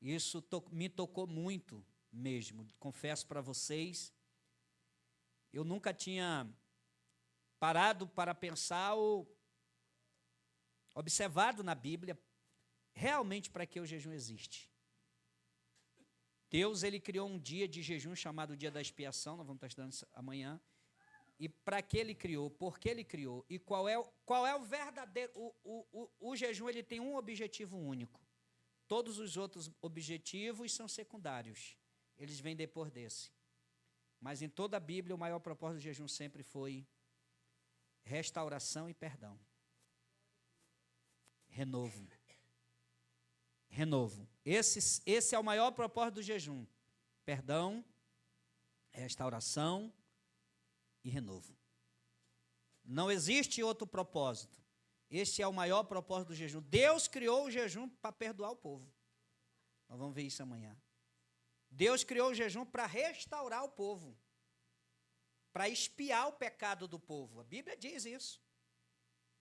Isso me tocou muito mesmo. Confesso para vocês, eu nunca tinha parado para pensar ou observado na Bíblia realmente para que o jejum existe. Deus, ele criou um dia de jejum chamado Dia da Expiação, nós vamos estar estudando isso amanhã. E para que ele criou, por que ele criou, e qual é o verdadeiro... O jejum, ele tem um objetivo único. Todos os outros objetivos são secundários. Eles vêm depois desse. Mas em toda a Bíblia, o maior propósito do jejum sempre foi restauração e perdão. Renovo. Renovo. Esse é o maior propósito do jejum. Perdão, restauração e renovo. Não existe outro propósito. Este é o maior propósito do jejum. Deus criou o jejum para perdoar o povo. Nós vamos ver isso amanhã. Deus criou o jejum para restaurar o povo, para expiar o pecado do povo. A Bíblia diz isso.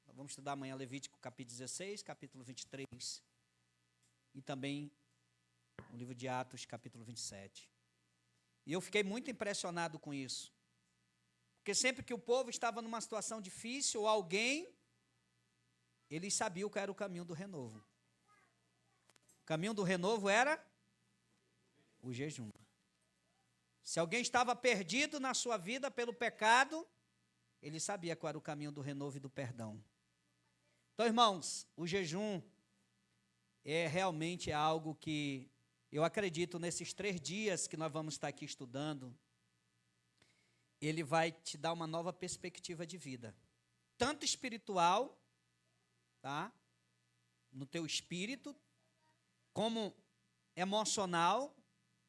Nós vamos estudar amanhã Levítico capítulo 16, capítulo 23, e também o livro de Atos, capítulo 27. E eu fiquei muito impressionado com isso. Porque sempre que o povo estava numa situação difícil, ou alguém, eles sabiam qual era o caminho do renovo. O caminho do renovo era o jejum. Se alguém estava perdido na sua vida pelo pecado, ele sabia qual era o caminho do renovo e do perdão. Então, irmãos, o jejum é realmente algo que eu acredito nesses 3 dias que nós vamos estar aqui estudando, ele vai te dar uma nova perspectiva de vida, tanto espiritual, tá? No teu espírito, como emocional,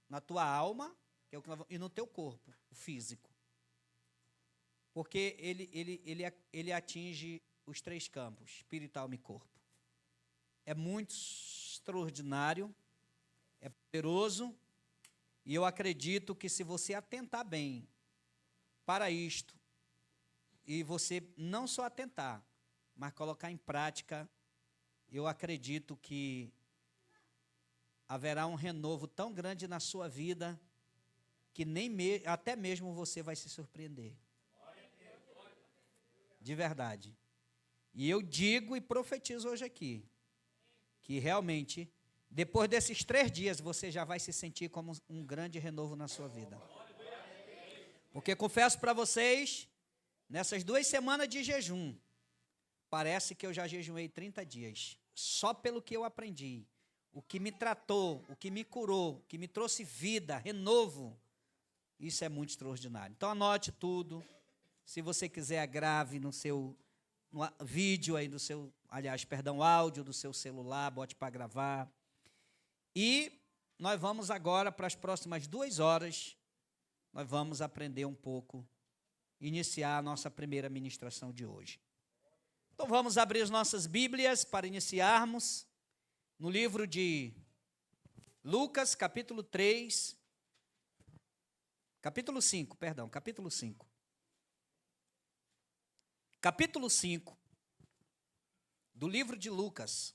na tua alma, que é o que e no teu corpo, o físico. Porque ele atinge os 3 campos, espírito, alma e corpo. É muito extraordinário, é poderoso, e eu acredito que se você atentar bem para isto, e você não só atentar, mas colocar em prática, eu acredito que haverá um renovo tão grande na sua vida, que até mesmo você vai se surpreender. De verdade. E eu digo e profetizo hoje aqui, que realmente, depois desses 3 dias, você já vai se sentir como um grande renovo na sua vida. Porque confesso para vocês, nessas 2 semanas de jejum, parece que eu já jejuei 30 dias, só pelo que eu aprendi, o que me tratou, o que me curou, o que me trouxe vida, renovo, isso é muito extraordinário. Então anote tudo, se você quiser grave no vídeo aí do seu, áudio do seu celular, bote para gravar. E nós vamos agora, para as próximas 2 horas, nós vamos aprender um pouco, iniciar a nossa primeira ministração de hoje. Então vamos abrir as nossas Bíblias para iniciarmos no livro de Lucas, capítulo 5, Capítulo 5 do livro de Lucas.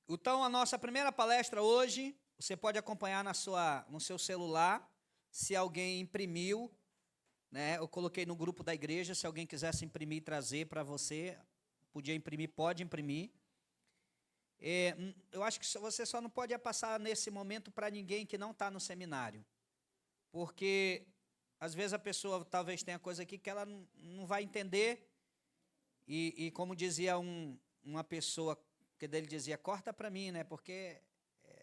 Então, a nossa primeira palestra hoje, você pode acompanhar no seu celular, se alguém imprimiu, né? Eu coloquei no grupo da igreja, se alguém quisesse imprimir e trazer para você, podia imprimir, pode imprimir. Eu acho que você só não pode passar nesse momento para ninguém que não está no seminário, porque às vezes a pessoa talvez tenha coisa aqui que ela não vai entender, e como dizia uma pessoa, que dele dizia, corta para mim, né? Porque,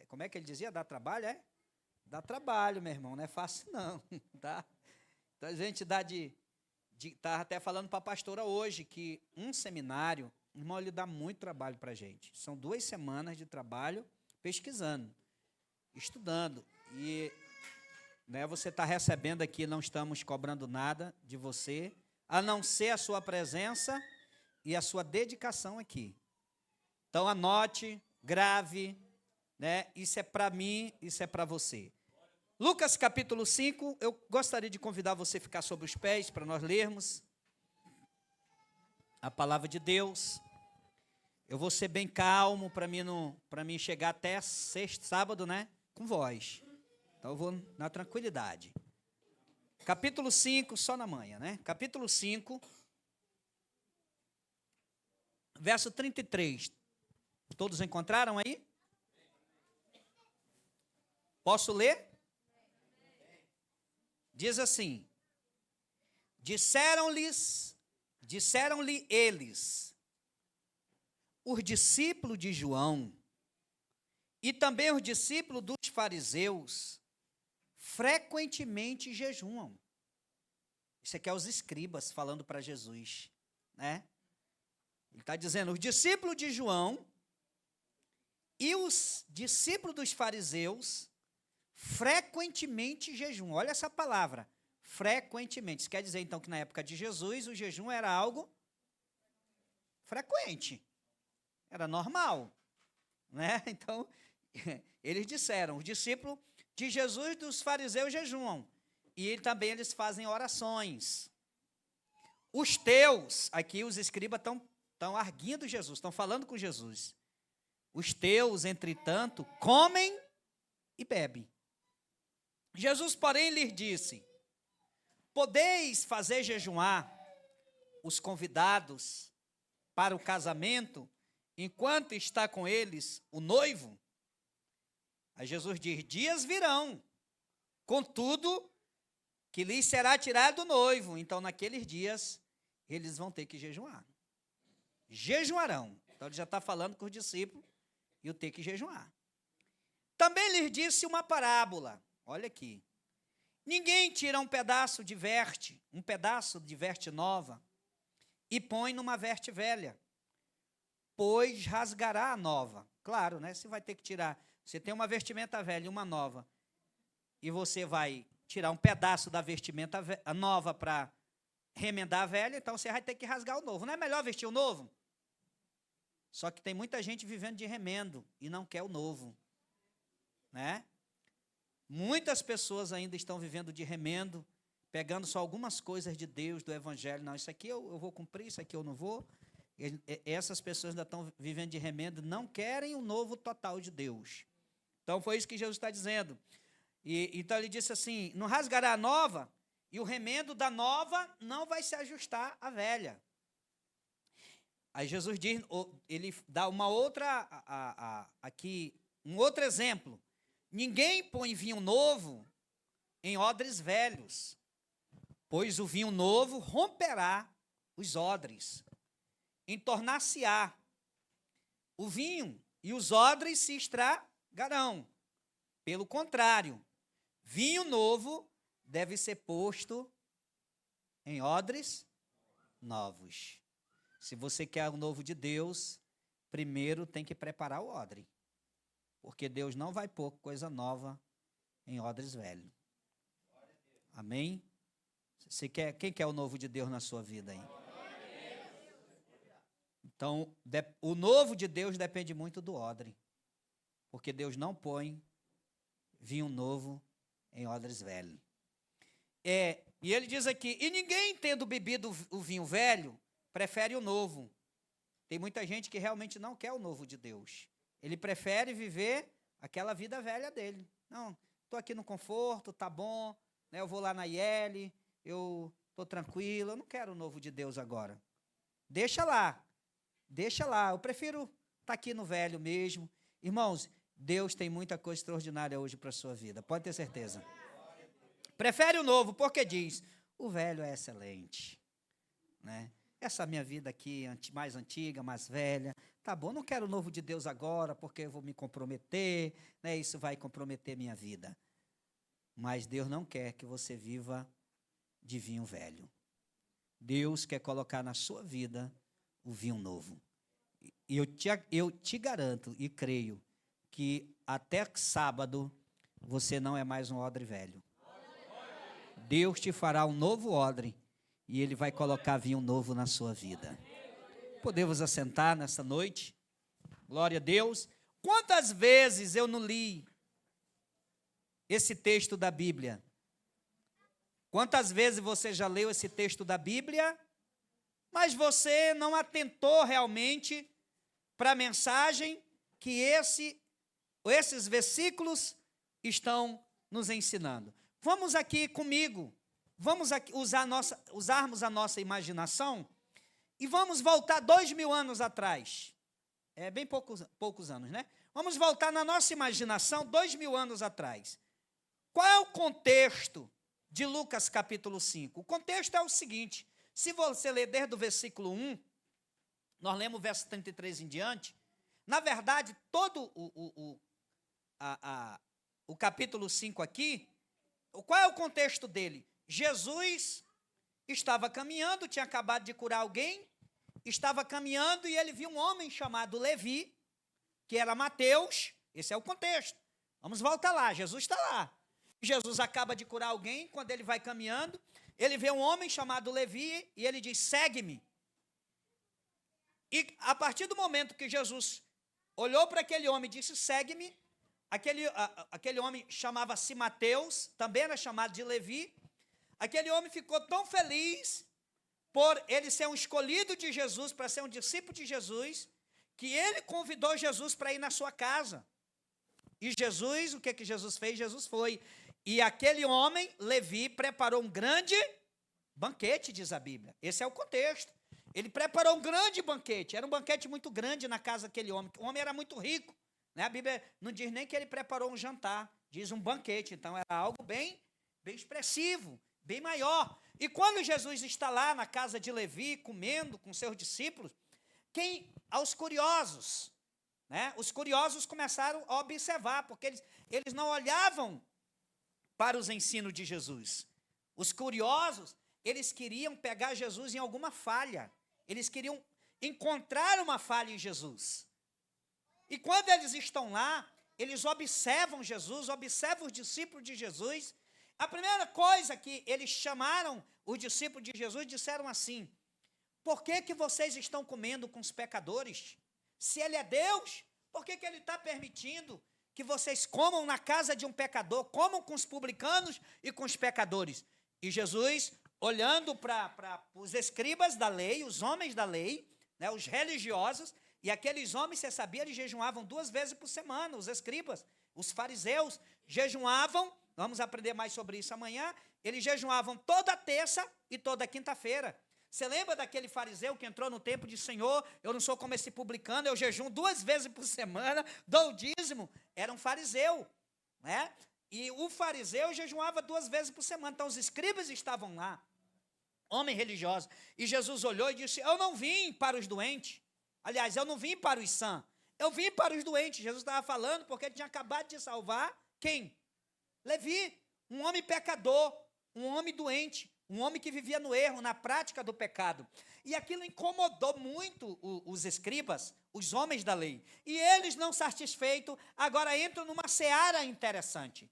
como é que ele dizia? Dá trabalho, é? Dá trabalho, meu irmão, não é fácil não, tá? Então a gente está até falando para a pastora hoje, que um seminário, irmão, ele dá muito trabalho para a gente. São 2 semanas de trabalho pesquisando, estudando. E né, você está recebendo aqui, não estamos cobrando nada de você, a não ser a sua presença e a sua dedicação aqui. Então, anote, grave, né? Isso é para mim, isso é para você. Lucas capítulo 5, eu gostaria de convidar você a ficar sobre os pés para nós lermos a palavra de Deus. Eu vou ser bem calmo para mim chegar até sexta, sábado, né? Com voz. Então eu vou na tranquilidade. Capítulo 5, só na manhã, né? Capítulo 5, verso 33. Todos encontraram aí? Posso ler? Diz assim: Disseram-lhe eles, os discípulos de João, e também os discípulos dos fariseus, frequentemente jejuam. Isso aqui é os escribas falando para Jesus, né? Ele está dizendo, os discípulos de João e os discípulos dos fariseus frequentemente jejuam. Olha essa palavra, frequentemente. Isso quer dizer, então, que na época de Jesus, o jejum era algo frequente. Era normal, né? Então, eles disseram, os discípulos de Jesus e dos fariseus jejuam. E também eles fazem orações. Os teus, aqui os escribas estão arguindo Jesus, estão falando com Jesus. Os teus, entretanto, comem e bebem. Jesus, porém, lhes disse, podeis fazer jejuar os convidados para o casamento, enquanto está com eles o noivo? Aí Jesus diz, dias virão, contudo, que lhes será tirado o noivo. Então, naqueles dias, eles vão ter que jejuar. Jejuarão. Então, ele já está falando com os discípulos, e o ter que jejuar. Também lhes disse uma parábola. Olha aqui. Ninguém tira um pedaço de veste nova, e põe numa veste velha, pois rasgará a nova. Claro, né? Você vai ter que tirar. Você tem uma vestimenta velha e uma nova, e você vai tirar um pedaço da vestimenta nova para remendar a velha, então você vai ter que rasgar o novo. Não é melhor vestir o novo? Só que tem muita gente vivendo de remendo e não quer o novo, né? Muitas pessoas ainda estão vivendo de remendo, pegando só algumas coisas de Deus, do Evangelho. Não, isso aqui eu vou cumprir, isso aqui eu não vou. Essas pessoas ainda estão vivendo de remendo, não querem o novo total de Deus. Então, foi isso que Jesus está dizendo. Então, ele disse assim, não rasgará a nova, e o remendo da nova não vai se ajustar à velha. Aí Jesus diz, ele dá uma outra, aqui, um outro exemplo. Ninguém põe vinho novo em odres velhos, pois o vinho novo romperá os odres, entornar-se-á o vinho, e os odres se estragarão. Pelo contrário, vinho novo deve ser posto em odres novos. Se você quer o novo de Deus, primeiro tem que preparar o odre. Porque Deus não vai pôr coisa nova em odres velhos. Amém? Quem quer o novo de Deus na sua vida aí? Então, o novo de Deus depende muito do odre. Porque Deus não põe vinho novo em odres velhos. E ele diz aqui, e ninguém tendo bebido o vinho velho, prefere o novo. Tem muita gente que realmente não quer o novo de Deus. Ele prefere viver aquela vida velha dele. Não, estou aqui no conforto, tá bom, né, eu vou lá na IL, eu estou tranquilo, eu não quero o novo de Deus agora. Deixa lá, eu prefiro estar aqui no velho mesmo. Irmãos, Deus tem muita coisa extraordinária hoje para a sua vida, pode ter certeza. Prefere o novo, porque diz, o velho é excelente, né? Essa minha vida aqui, mais antiga, mais velha, tá bom, não quero o novo de Deus agora, porque eu vou me comprometer, né? Isso vai comprometer minha vida. Mas Deus não quer que você viva de vinho velho. Deus quer colocar na sua vida o vinho novo. E eu te garanto e creio que até sábado você não é mais um odre velho. Deus te fará um novo odre e Ele vai colocar vinho novo na sua vida. Podemos assentar nessa noite? Glória a Deus. Quantas vezes eu não li esse texto da Bíblia? Quantas vezes você já leu esse texto da Bíblia, mas você não atentou realmente para a mensagem que esses versículos estão nos ensinando. Vamos aqui comigo, vamos aqui usarmos a nossa imaginação e vamos voltar 2000 anos atrás. É bem poucos anos, né? Vamos voltar na nossa imaginação 2000 anos atrás. Qual é o contexto de Lucas capítulo 5? O contexto é o seguinte: se você ler desde o versículo 1, nós lemos o verso 33 em diante, na verdade, todo o capítulo 5 aqui, qual é o contexto dele? Jesus estava caminhando, tinha acabado de curar alguém, estava caminhando e ele viu um homem chamado Levi, que era Mateus. Esse é o contexto. Vamos voltar lá, Jesus está lá. Jesus acaba de curar alguém, quando ele vai caminhando, ele vê um homem chamado Levi e ele diz: segue-me. E a partir do momento que Jesus olhou para aquele homem e disse: segue-me, aquele homem chamava-se Mateus, também era chamado de Levi. Aquele homem ficou tão feliz por ele ser um escolhido de Jesus, para ser um discípulo de Jesus, que ele convidou Jesus para ir na sua casa. E Jesus, o que Jesus fez? Jesus foi. E aquele homem, Levi, preparou um grande banquete, diz a Bíblia. Esse é o contexto. Ele preparou um grande banquete. Era um banquete muito grande na casa daquele homem. O homem era muito rico, né? A Bíblia não diz nem que ele preparou um jantar, diz um banquete. Então, era algo bem expressivo, bem maior. E quando Jesus está lá na casa de Levi, comendo com seus discípulos, aos curiosos, né? Os curiosos começaram a observar, porque eles não olhavam para os ensinos de Jesus. Os curiosos, eles queriam pegar Jesus em alguma falha. Eles queriam encontrar uma falha em Jesus. E quando eles estão lá, eles observam Jesus, observam os discípulos de Jesus. A primeira coisa que eles chamaram os discípulos de Jesus, disseram assim: por que vocês estão comendo com os pecadores? Se ele é Deus, por que ele está permitindo que vocês comam na casa de um pecador, comam com os publicanos e com os pecadores? E Jesus, olhando para os escribas da lei, os homens da lei, né, os religiosos, e aqueles homens, você sabia, eles jejuavam 2 vezes por semana, os escribas, os fariseus, jejuavam, vamos aprender mais sobre isso amanhã, eles jejuavam toda terça e toda quinta-feira. Você lembra daquele fariseu que entrou no templo e disse: Senhor, eu não sou como esse publicano, eu jejuo 2 vezes por semana, dou o dízimo? Era um fariseu, né? E o fariseu jejuava 2 vezes por semana. Então os escribas estavam lá, homens religiosos, e Jesus olhou e disse: eu não vim para os doentes, aliás, eu não vim para os sãs, eu vim para os doentes. Jesus estava falando porque ele tinha acabado de salvar quem? Levi, um homem pecador, um homem doente, um homem que vivia no erro, na prática do pecado. E aquilo incomodou muito os escribas, os homens da lei. E eles, não satisfeitos, agora entram numa seara interessante.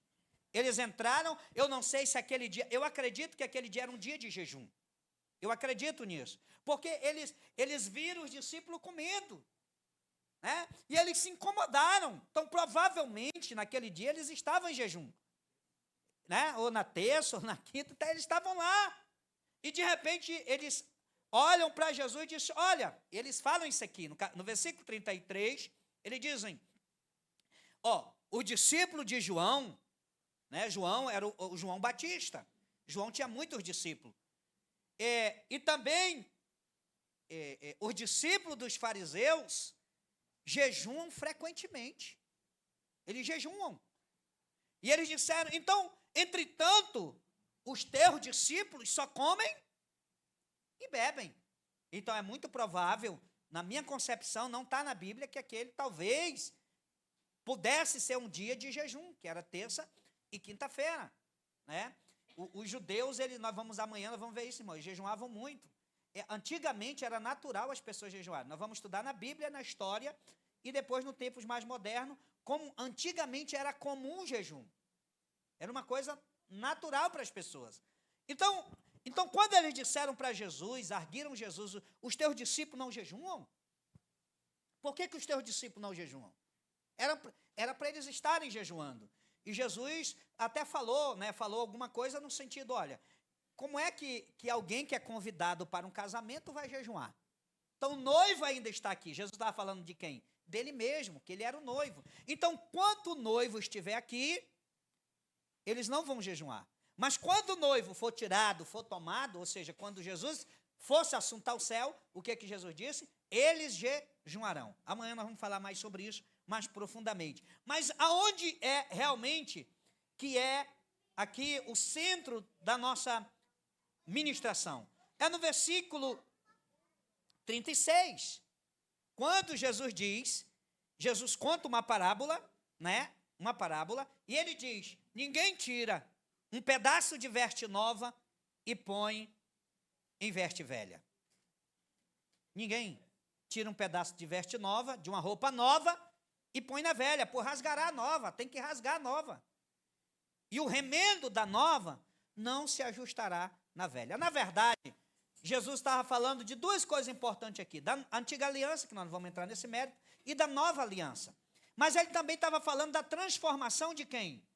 Eles entraram, eu não sei se aquele dia, eu acredito que aquele dia era um dia de jejum. Eu acredito nisso. Porque eles viram os discípulos comendo, né? E eles se incomodaram. Então, provavelmente, naquele dia, eles estavam em jejum, né? Ou na terça, ou na quinta, até eles estavam lá. E, de repente, eles olham para Jesus e dizem: olha, eles falam isso aqui, no versículo 33, eles dizem: o discípulo de João, né? João era o João Batista. João tinha muitos discípulos. E também os discípulos dos fariseus jejuam frequentemente. Eles jejuam. E eles disseram: então, entretanto, os teus discípulos só comem e bebem. Então, é muito provável, na minha concepção, não está na Bíblia, que aquele talvez pudesse ser um dia de jejum, que era terça e quinta-feira, né? Os judeus, nós vamos ver isso, irmão, eles jejuavam muito. Antigamente era natural as pessoas jejuarem. Nós vamos estudar na Bíblia, na história, e depois no tempos mais modernos, como antigamente era comum o jejum. Era uma coisa natural para as pessoas. Então, quando eles disseram para Jesus, arguiram Jesus: os teus discípulos não jejuam? Por que os teus discípulos não jejuam? Era para eles estarem jejuando. E Jesus até falou alguma coisa no sentido: olha, como é que alguém que é convidado para um casamento vai jejuar? Então, o noivo ainda está aqui. Jesus estava falando de quem? Dele mesmo, que ele era o noivo. Então, quando o noivo estiver aqui, eles não vão jejuar. Mas quando o noivo for tirado, for tomado, ou seja, quando Jesus fosse assunto ao céu, o que que Jesus disse? Eles jejuarão. Amanhã nós vamos falar mais sobre isso, mais profundamente. Mas aonde é realmente que é aqui o centro da nossa ministração? É no versículo 36. Quando Jesus conta uma parábola, né? Uma parábola, e ele diz: ninguém tira um pedaço de veste nova e põe em veste velha. Ninguém tira um pedaço de veste nova, de uma roupa nova, e põe na velha, por rasgará a nova, tem que rasgar a nova. E o remendo da nova não se ajustará na velha. Na verdade, Jesus estava falando de duas coisas importantes aqui, da antiga aliança, que nós não vamos entrar nesse mérito, e da nova aliança. Mas ele também estava falando da transformação de quem?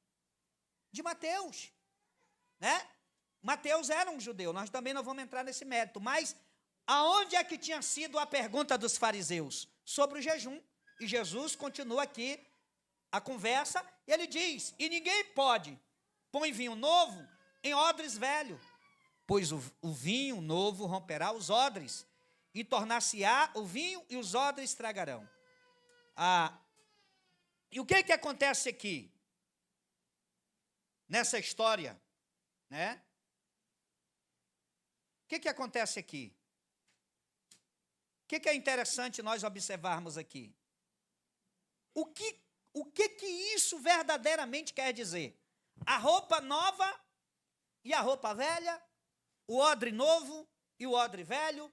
De Mateus, né? Mateus era um judeu, nós também não vamos entrar nesse mérito, mas aonde é que tinha sido a pergunta dos fariseus? Sobre o jejum. E Jesus continua aqui a conversa, e ele diz: e ninguém pode pôr vinho novo em odres velho, pois o vinho novo romperá os odres, e tornar-se-á o vinho, e os odres estragarão. E o que que acontece aqui? Nessa história, né? O que que acontece aqui? O que que é interessante nós observarmos aqui? O que isso verdadeiramente quer dizer? A roupa nova e a roupa velha, o odre novo e o odre velho,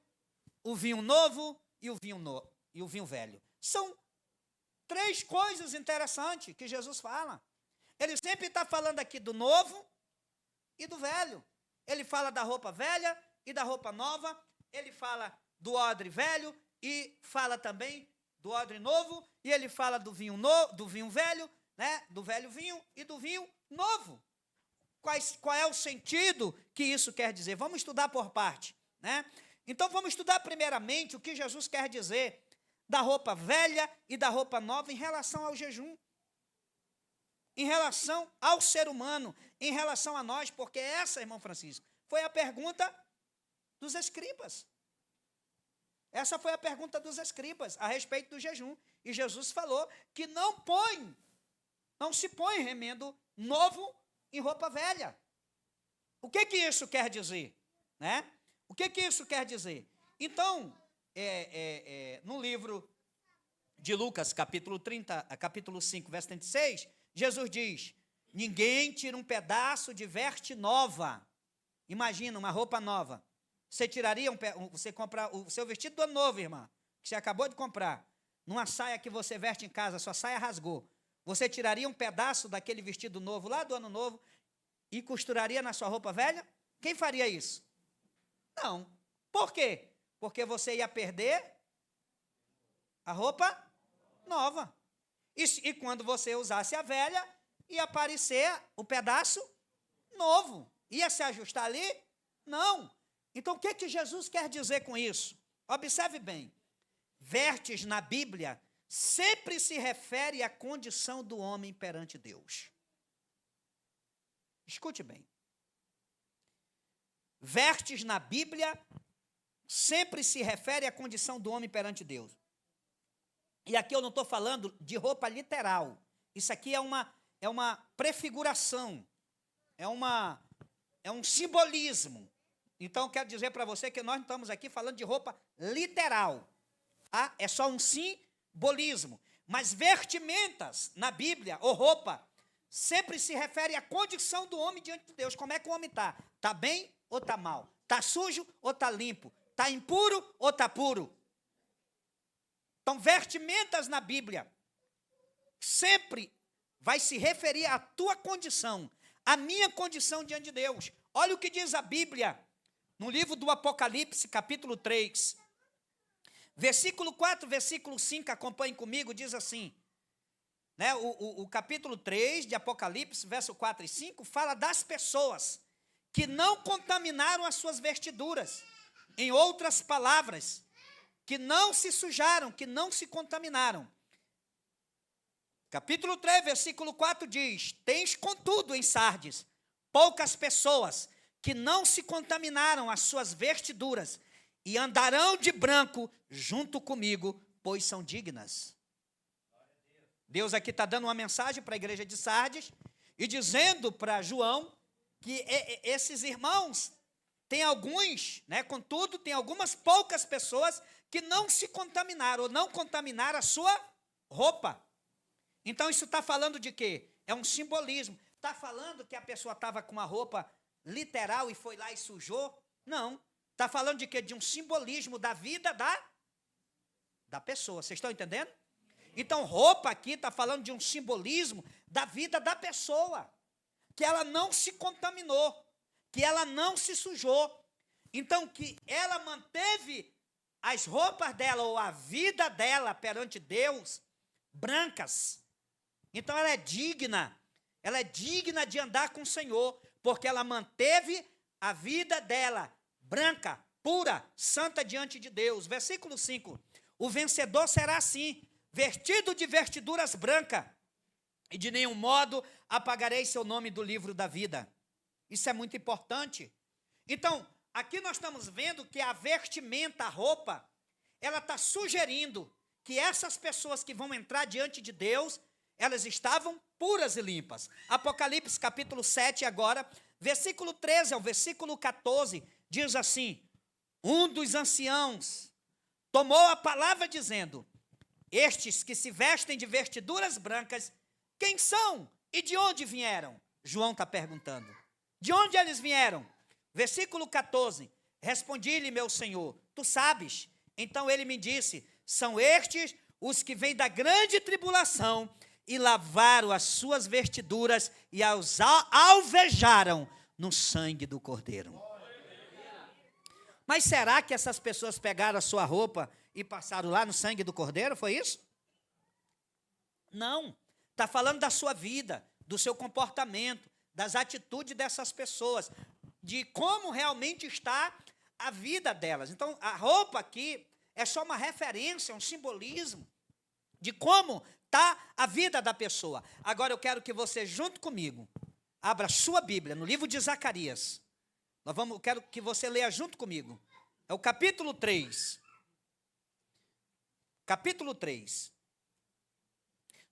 o vinho novo e o vinho velho. São três coisas interessantes que Jesus fala. Ele sempre está falando aqui do novo e do velho. Ele fala da roupa velha e da roupa nova. Ele fala do odre velho e fala também do odre novo. E ele fala do vinho velho, né? Do velho vinho e do vinho novo. Qual é o sentido que isso quer dizer? Vamos estudar por parte, né? Então vamos estudar primeiramente o que Jesus quer dizer da roupa velha e da roupa nova em relação ao jejum, em relação ao ser humano, em relação a nós, porque essa, irmão Francisco, foi a pergunta dos escribas. Essa foi a pergunta dos escribas a respeito do jejum. E Jesus falou que não se põe remendo novo em roupa velha. O que que isso quer dizer? Né? O que que isso quer dizer? Então, no livro de Lucas, capítulo 5, verso 36, Jesus diz: ninguém tira um pedaço de veste nova. Imagina, uma roupa nova. Você tiraria você comprar o seu vestido do ano novo, irmã, que você acabou de comprar, numa saia que você veste em casa, sua saia rasgou. Você tiraria um pedaço daquele vestido novo lá do ano novo e costuraria na sua roupa velha? Quem faria isso? Não. Por quê? Porque você ia perder a roupa nova. E quando você usasse a velha, ia aparecer o pedaço novo. Ia se ajustar ali? Não. Então, o que que Jesus quer dizer com isso? Observe bem. Vestes na Bíblia sempre se refere à condição do homem perante Deus. Escute bem. Vestes na Bíblia sempre se refere à condição do homem perante Deus. E aqui eu não estou falando de roupa literal. Isso aqui é uma prefiguração. É um simbolismo. Então, eu quero dizer para você que nós não estamos aqui falando de roupa literal. Tá? É só um simbolismo. Mas vestimentas na Bíblia, ou roupa, sempre se refere à condição do homem diante de Deus. Como é que o homem está? Está bem ou está mal? Está sujo ou está limpo? Está impuro ou está puro? Então, vestimentas na Bíblia sempre vai se referir à tua condição, à minha condição diante de Deus. Olha o que diz a Bíblia no livro do Apocalipse, capítulo 3, versículo 4, versículo 5, acompanhe comigo, diz assim, né, o capítulo 3 de Apocalipse, verso 4 e 5, fala das pessoas que não contaminaram as suas vestiduras. Em outras palavras, que não se sujaram, que não se contaminaram. Capítulo 3, versículo 4 diz: tens contudo em Sardes poucas pessoas que não se contaminaram as suas vestiduras e andarão de branco junto comigo, pois são dignas. Deus aqui está dando uma mensagem para a igreja de Sardes e dizendo para João que esses irmãos, tem alguns, contudo, tem algumas poucas pessoas que não se contaminaram, ou não contaminaram a sua roupa. Então, isso está falando de quê? É um simbolismo. Está falando que a pessoa estava com uma roupa literal e foi lá e sujou? Não. Está falando de quê? De um simbolismo da vida da pessoa. Vocês estão entendendo? Então, roupa aqui está falando de um simbolismo da vida da pessoa, que ela não se contaminou, que ela não se sujou. Então, que ela manteve as roupas dela, ou a vida dela perante Deus, brancas. Então, ela é digna de andar com o Senhor, porque ela manteve a vida dela branca, pura, santa diante de Deus. Versículo 5, o vencedor será assim, vestido de vestiduras brancas, e de nenhum modo apagarei seu nome do livro da vida. Isso é muito importante. Então, aqui nós estamos vendo que a vestimenta, a roupa, ela está sugerindo que essas pessoas que vão entrar diante de Deus, elas estavam puras e limpas. Apocalipse capítulo 7 agora, versículo 13 ao versículo 14, diz assim: um dos anciãos tomou a palavra dizendo: estes que se vestem de vestiduras brancas, quem são e de onde vieram? João está perguntando. De onde eles vieram? Versículo 14, respondi-lhe, meu Senhor, tu sabes. Então ele me disse: são estes os que vêm da grande tribulação e lavaram as suas vestiduras e as alvejaram no sangue do Cordeiro. Mas será que essas pessoas pegaram a sua roupa e passaram lá no sangue do Cordeiro? Foi isso? Não. Está falando da sua vida, do seu comportamento, das atitudes dessas pessoas, de como realmente está a vida delas. Então, a roupa aqui é só uma referência, um simbolismo de como está a vida da pessoa. Agora eu quero que você, junto comigo, abra sua Bíblia no livro de Zacarias. Eu quero que você leia junto comigo. É o capítulo 3. Capítulo 3.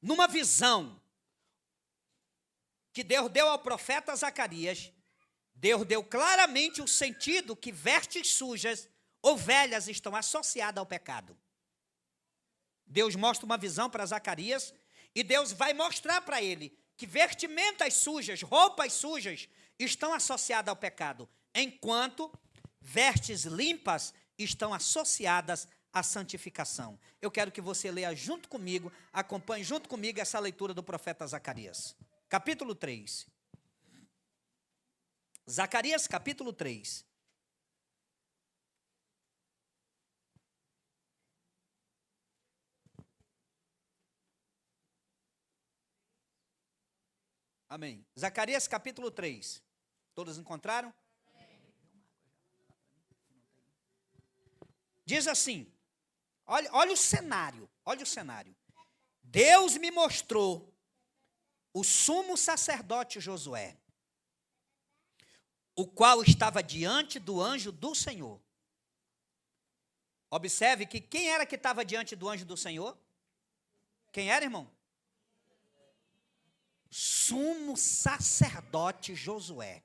Numa visão que Deus deu ao profeta Zacarias, Deus deu claramente o sentido que vestes sujas ou velhas estão associadas ao pecado. Deus mostra uma visão para Zacarias e Deus vai mostrar para ele que vestimentas sujas, roupas sujas estão associadas ao pecado, enquanto vestes limpas estão associadas à santificação. Eu quero que você leia junto comigo, acompanhe junto comigo essa leitura do profeta Zacarias. Capítulo 3. Zacarias, capítulo 3. Amém. Zacarias, capítulo 3. Todos encontraram? Diz assim, olha o cenário, olha o cenário. Deus me mostrou o sumo sacerdote Josué, o qual estava diante do anjo do Senhor. Observe que quem era que estava diante do anjo do Senhor? Quem era, irmão? Sumo sacerdote Josué.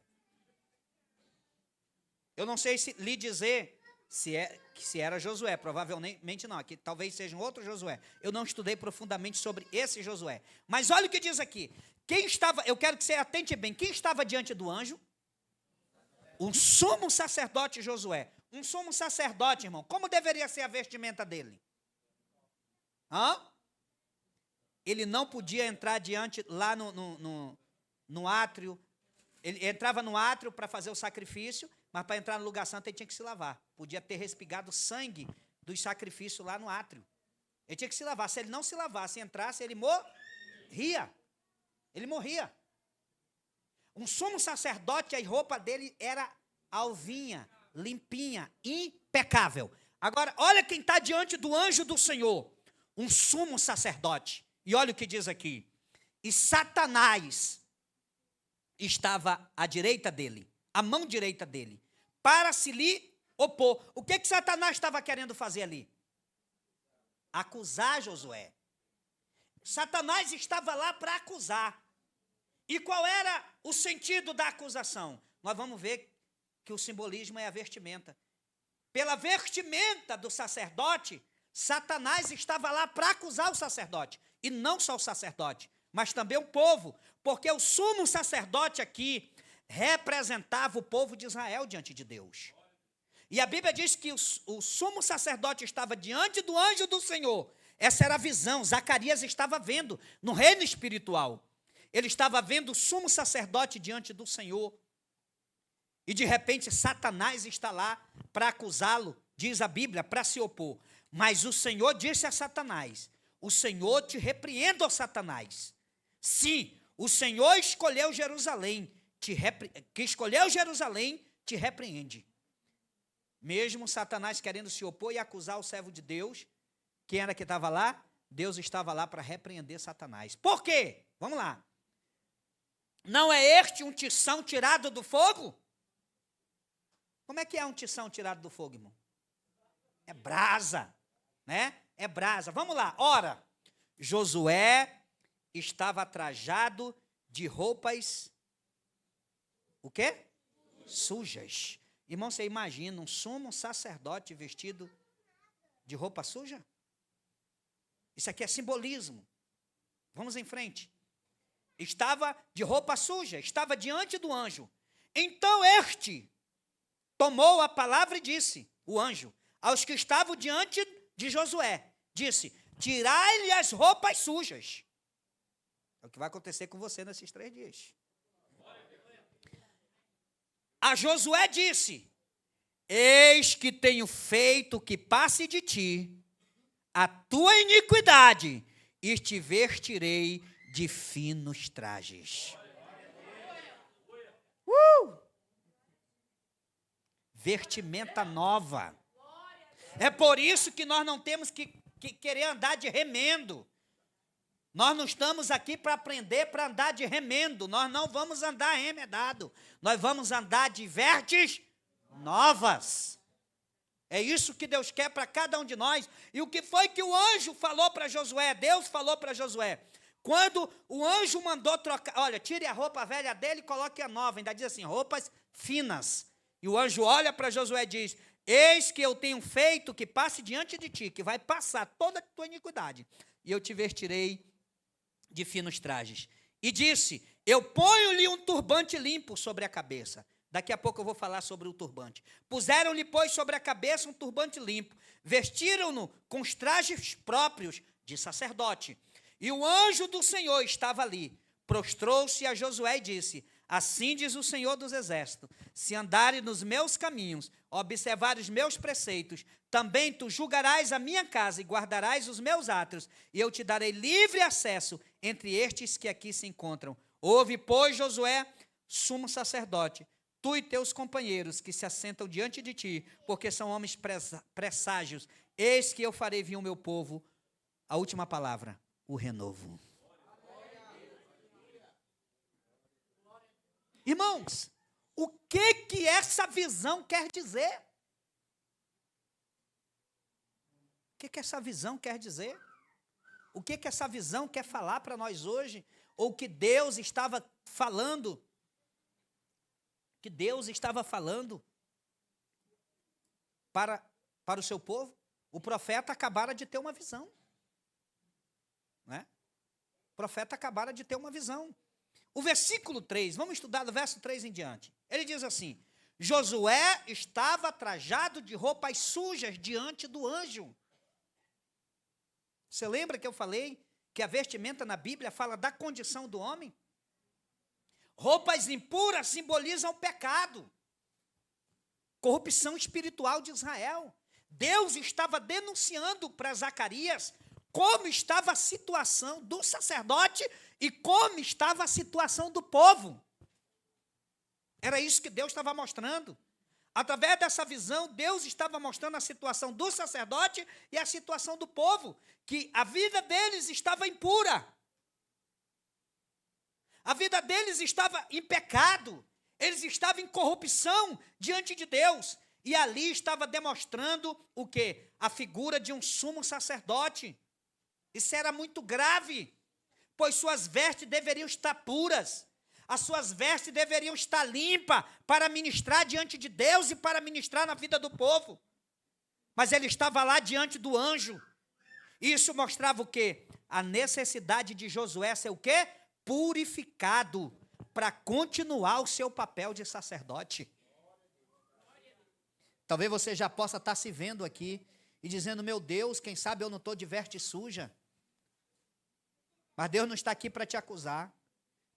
Eu não sei se lhe dizer se era Josué, provavelmente não, aqui talvez seja um outro Josué. Eu não estudei profundamente sobre esse Josué. Mas olha o que diz aqui. Eu quero que você atente bem, quem estava diante do anjo? O sumo sacerdote Josué. Um sumo sacerdote, irmão, como deveria ser a vestimenta dele? Ele não podia entrar lá no átrio. Ele entrava no átrio para fazer o sacrifício, mas para entrar no lugar santo ele tinha que se lavar. Podia ter respingado sangue dos sacrifícios lá no átrio. Ele tinha que se lavar. Se ele não se lavasse e entrasse, ele morria. Ele morria. Um sumo sacerdote, a roupa dele era alvinha, limpinha, impecável. Agora, olha quem está diante do anjo do Senhor, um sumo sacerdote. E olha o que diz aqui. E Satanás estava à direita dele, à mão direita dele, para se lhe opor. O que Satanás estava querendo fazer ali? Acusar Josué. Satanás estava lá para acusar. E qual era o sentido da acusação? Nós vamos ver que o simbolismo é a vestimenta. Pela vestimenta do sacerdote, Satanás estava lá para acusar o sacerdote. E não só o sacerdote, mas também o povo. Porque o sumo sacerdote aqui representava o povo de Israel diante de Deus. E a Bíblia diz que o sumo sacerdote estava diante do anjo do Senhor. Essa era a visão, Zacarias estava vendo no reino espiritual. Ele estava vendo o sumo sacerdote diante do Senhor. E de repente Satanás está lá para acusá-lo, diz a Bíblia, para se opor. Mas o Senhor disse a Satanás: o Senhor te repreenda, ó Satanás. Sim, o Senhor escolheu Jerusalém, que escolheu Jerusalém, te repreende. Mesmo Satanás querendo se opor e acusar o servo de Deus, quem era que estava lá? Deus estava lá para repreender Satanás. Por quê? Vamos lá. Não é este um tição tirado do fogo? Como é que é um tição tirado do fogo, irmão? É brasa, né? É brasa. Vamos lá. Ora, Josué estava trajado de roupas, o quê? Sujas. Irmão, você imagina um sumo sacerdote vestido de roupa suja? Isso aqui é simbolismo. Vamos em frente. Estava de roupa suja, estava diante do anjo. Então este tomou a palavra e disse, o anjo, aos que estavam diante de Josué, disse: tirai-lhe as roupas sujas. É o que vai acontecer com você nesses 3 dias. A Josué disse: eis que tenho feito que passe de ti a tua iniquidade, e te vestirei de finos trajes. Vestimenta nova. É por isso que nós não temos que querer andar de remendo. Nós não estamos aqui para aprender para andar de remendo. Nós não vamos andar remendado. Nós vamos andar de vestes novas. É isso que Deus quer para cada um de nós. E o que foi que o anjo falou para Josué? Deus falou para Josué. Quando o anjo mandou trocar, olha, tire a roupa velha dele e coloque a nova. Ainda diz assim, roupas finas. E o anjo olha para Josué e diz: eis que eu tenho feito que passe diante de ti, que vai passar toda a tua iniquidade, e eu te vestirei de finos trajes. E disse: eu ponho-lhe um turbante limpo sobre a cabeça. Daqui a pouco eu vou falar sobre o turbante. Puseram-lhe, pois, sobre a cabeça um turbante limpo, vestiram-no com os trajes próprios de sacerdote. E o anjo do Senhor estava ali, prostrou-se a Josué e disse: assim diz o Senhor dos Exércitos, se andares nos meus caminhos, observares os meus preceitos, também tu julgarás a minha casa e guardarás os meus átrios, e eu te darei livre acesso entre estes que aqui se encontram. Ouve, pois, Josué, sumo sacerdote, tu e teus companheiros que se assentam diante de ti, porque são homens presságios, eis que eu farei vir o meu povo, a última palavra, o renovo. Irmãos, o que essa visão quer dizer? O que essa visão quer dizer? O que essa visão quer falar para nós hoje? Ou que Deus estava falando? Que Deus estava falando para o seu povo? O profeta acabara de ter uma visão. Né? O profeta acabara de ter uma visão. O versículo 3, vamos estudar do verso 3 em diante. Ele diz assim: Josué estava trajado de roupas sujas diante do anjo. Você lembra que eu falei que a vestimenta na Bíblia fala da condição do homem? Roupas impuras simbolizam o pecado, corrupção espiritual de Israel. Deus estava denunciando para Zacarias como estava a situação do sacerdote e como estava a situação do povo. Era isso que Deus estava mostrando. através dessa visão, Deus estava mostrando a situação do sacerdote e a situação do povo, que a vida deles estava impura. A vida deles estava em pecado, eles estavam em corrupção diante de Deus. E ali estava demonstrando o quê? A figura de um sumo sacerdote. Isso era muito grave, pois suas vestes deveriam estar puras. As suas vestes deveriam estar limpas para ministrar diante de Deus e para ministrar na vida do povo. Mas ele estava lá diante do anjo. Isso mostrava o quê? A necessidade de Josué ser o quê? Purificado para continuar o seu papel de sacerdote. Talvez você já possa estar se vendo aqui e dizendo, meu Deus, quem sabe eu não estou de veste suja. Mas Deus não está aqui para te acusar.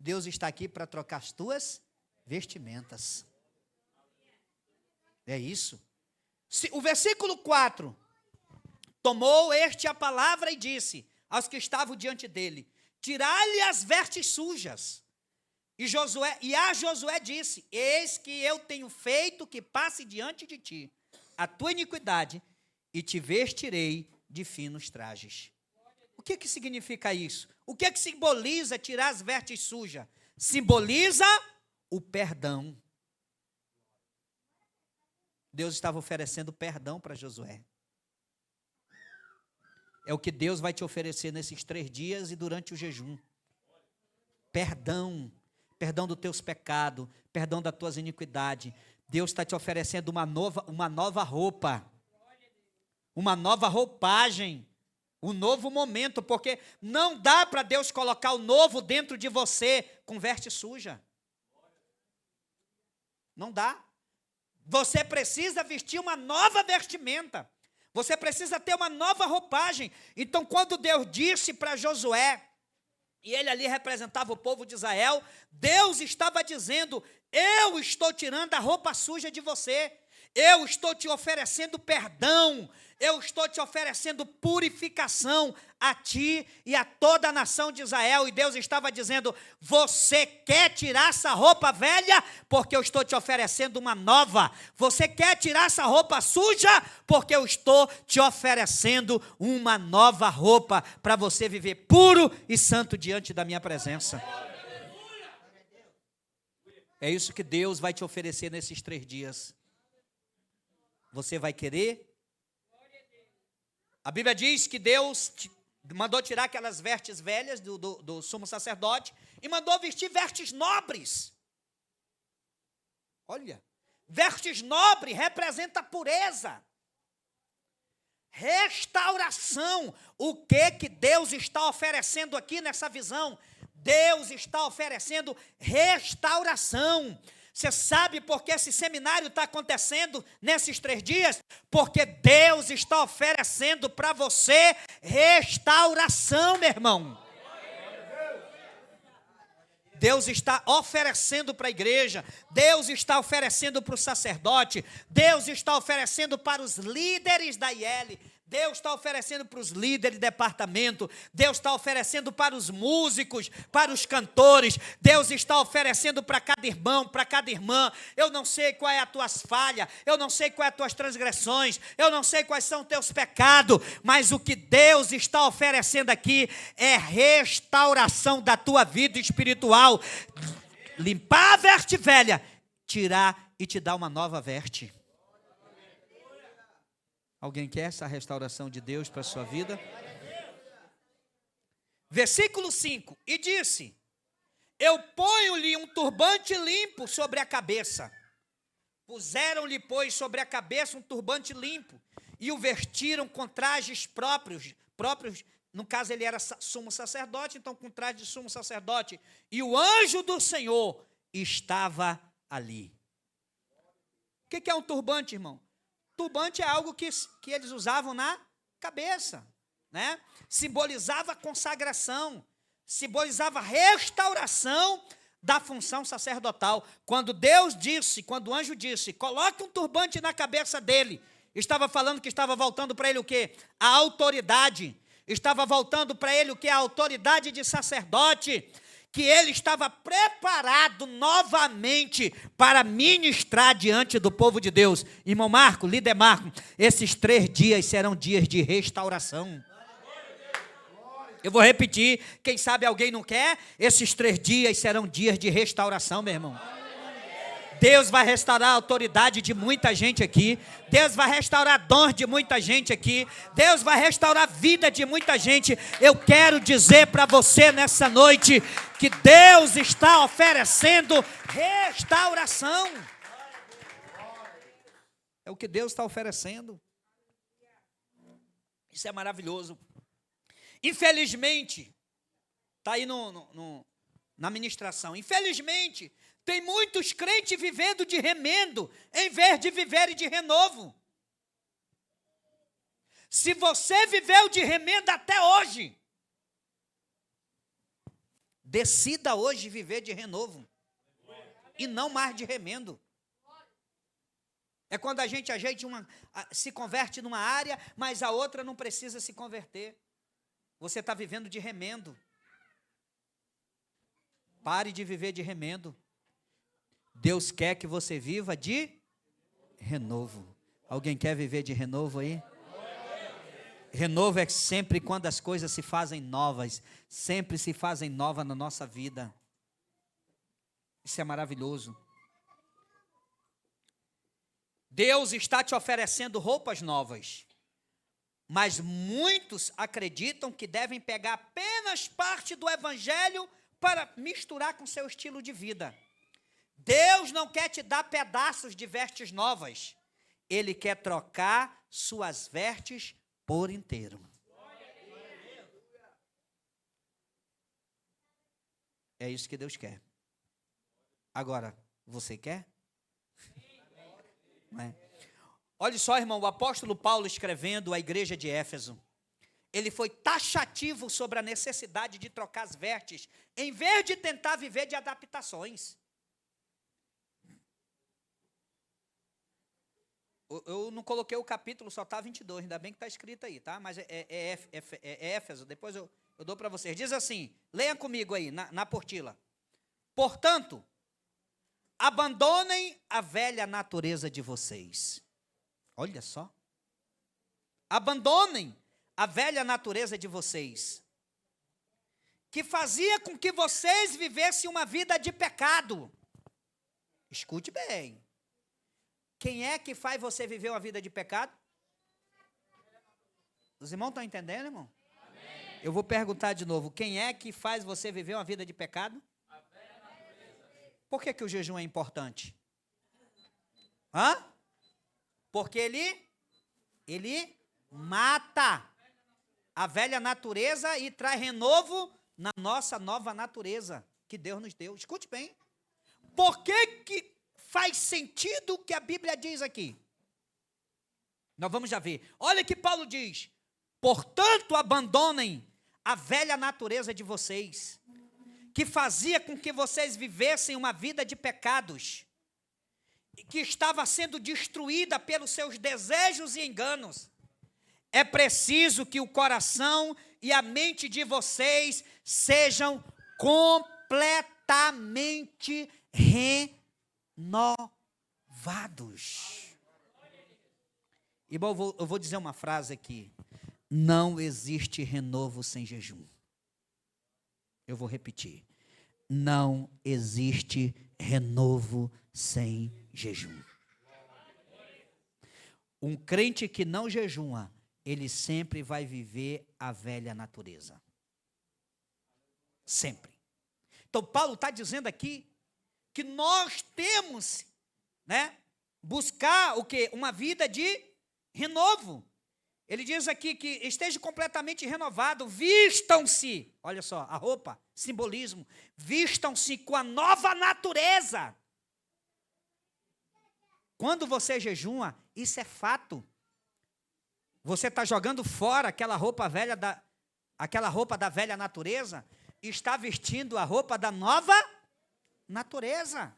Deus está aqui para trocar as tuas vestimentas. É isso. O versículo 4. Tomou este a palavra e disse aos que estavam diante dele, tirai-lhe as vestes sujas. E a Josué disse, eis que eu tenho feito que passe diante de ti a tua iniquidade e te vestirei de finos trajes. O que significa isso? O que simboliza tirar as vestes sujas? Simboliza o perdão. Deus estava oferecendo perdão para Josué. É o que Deus vai te oferecer nesses 3 dias e durante o jejum. Perdão. Perdão dos teus pecados, perdão das tuas iniquidades. Deus está te oferecendo uma nova roupa, uma nova roupagem, um novo momento, porque não dá para Deus colocar o novo dentro de você com veste suja. Não dá. Você precisa vestir uma nova vestimenta, você precisa ter uma nova roupagem. Então, quando Deus disse para Josué, e ele ali representava o povo de Israel, Deus estava dizendo, eu estou tirando a roupa suja de você, eu estou te oferecendo perdão, eu estou te oferecendo purificação a ti e a toda a nação de Israel. E Deus estava dizendo, você quer tirar essa roupa velha? Porque eu estou te oferecendo uma nova. Você quer tirar essa roupa suja? Porque eu estou te oferecendo uma nova roupa para você viver puro e santo diante da minha presença. É isso que Deus vai te oferecer nesses 3 dias. Você vai querer? A Bíblia diz que Deus mandou tirar aquelas vestes velhas do sumo sacerdote e mandou vestir vestes nobres. Olha, vestes nobres representa pureza, restauração. O que Deus está oferecendo aqui nessa visão? Deus está oferecendo restauração. Você sabe por que esse seminário está acontecendo nesses 3 dias? Porque Deus está oferecendo para você restauração, meu irmão. Deus está oferecendo para a igreja, Deus está oferecendo para o sacerdote, Deus está oferecendo para os líderes da IL, Deus está oferecendo para os líderes de departamento, Deus está oferecendo para os músicos, para os cantores, Deus está oferecendo para cada irmão, para cada irmã. Eu não sei qual é a tua falha, eu não sei qual é as tuas transgressões, eu não sei quais são os teus pecados, mas o que Deus está oferecendo aqui é restauração da tua vida espiritual. Limpar a veste velha, tirar e te dar uma nova veste. Alguém quer essa restauração de Deus para a sua vida? Versículo 5. E disse, eu ponho-lhe um turbante limpo sobre a cabeça. Puseram-lhe, pois, sobre a cabeça um turbante limpo, e o vestiram com trajes próprios, no caso ele era sumo sacerdote, então com traje de sumo sacerdote, e o anjo do Senhor estava ali. O que é um turbante, irmão? Turbante é algo que eles usavam na cabeça, né? Simbolizava consagração, simbolizava restauração da função sacerdotal. Quando o anjo disse, coloque um turbante na cabeça dele, estava falando que estava voltando para ele o quê? A autoridade. Estava voltando para ele o quê? A autoridade de sacerdote. que ele estava preparado novamente para ministrar diante do povo de Deus. Irmão Marco, líder Marco, esses 3 dias serão dias de restauração. Eu vou repetir, quem sabe alguém não quer? Esses 3 dias serão dias de restauração, meu irmão. Deus vai restaurar a autoridade de muita gente aqui. Deus vai restaurar dons de muita gente aqui. Deus vai restaurar a vida de muita gente. Eu quero dizer para você nessa noite que Deus está oferecendo restauração. É o que Deus está oferecendo. Isso é maravilhoso. Infelizmente, está aí na ministração, infelizmente, tem muitos crentes vivendo de remendo, em vez de viverem de renovo. Se você viveu de remendo até hoje, decida hoje viver de renovo, e não mais de remendo. É quando a gente se converte numa área, mas a outra não precisa se converter. Você está vivendo de remendo. Pare de viver de remendo. Deus quer que você viva de renovo. Alguém quer viver de renovo aí? Renovo é sempre quando as coisas se fazem novas. Sempre se fazem novas na nossa vida. Isso é maravilhoso. Deus está te oferecendo roupas novas. Mas muitos acreditam que devem pegar apenas parte do evangelho para misturar com seu estilo de vida. Deus não quer te dar pedaços de vestes novas. Ele quer trocar suas vestes por inteiro. É isso que Deus quer. Agora, você quer? Não é? Olha só, irmão, o apóstolo Paulo escrevendo à igreja de Éfeso, ele foi taxativo sobre a necessidade de trocar as vestes, em vez de tentar viver de adaptações. Eu não coloquei o capítulo, só está 22, ainda bem que está escrito aí, tá? Mas é Éfeso, depois eu dou para vocês. Diz assim, leia comigo aí, na apostila. Portanto, abandonem a velha natureza de vocês. Olha só. Abandonem a velha natureza de vocês, que fazia com que vocês vivessem uma vida de pecado. Escute bem. Quem é que faz você viver uma vida de pecado? Os irmãos estão entendendo, irmão? Amém. Eu vou perguntar de novo. Quem é que faz você viver uma vida de pecado? Por que o jejum é importante? Porque ele mata a velha natureza e traz renovo na nossa nova natureza que Deus nos deu. Escute bem. Por que faz sentido o que a Bíblia diz aqui? Nós vamos já ver. Olha que Paulo diz: portanto, abandonem a velha natureza de vocês, que fazia com que vocês vivessem uma vida de pecados, que estava sendo destruída pelos seus desejos e enganos. É preciso que o coração e a mente de vocês sejam completamente renovados. E bom, eu vou dizer uma frase aqui. Não existe renovo sem jejum. Eu vou repetir. Não existe renovo sem jejum. Um crente que não jejuma, ele sempre vai viver a velha natureza. Sempre. Então, Paulo está dizendo aqui que nós temos, buscar o quê? Uma vida de renovo. Ele diz aqui que esteja completamente renovado, vistam-se, olha só, a roupa, simbolismo, vistam-se com a nova natureza. Quando você jejuma, isso é fato. Você está jogando fora aquela roupa da velha natureza e está vestindo a roupa da nova natureza.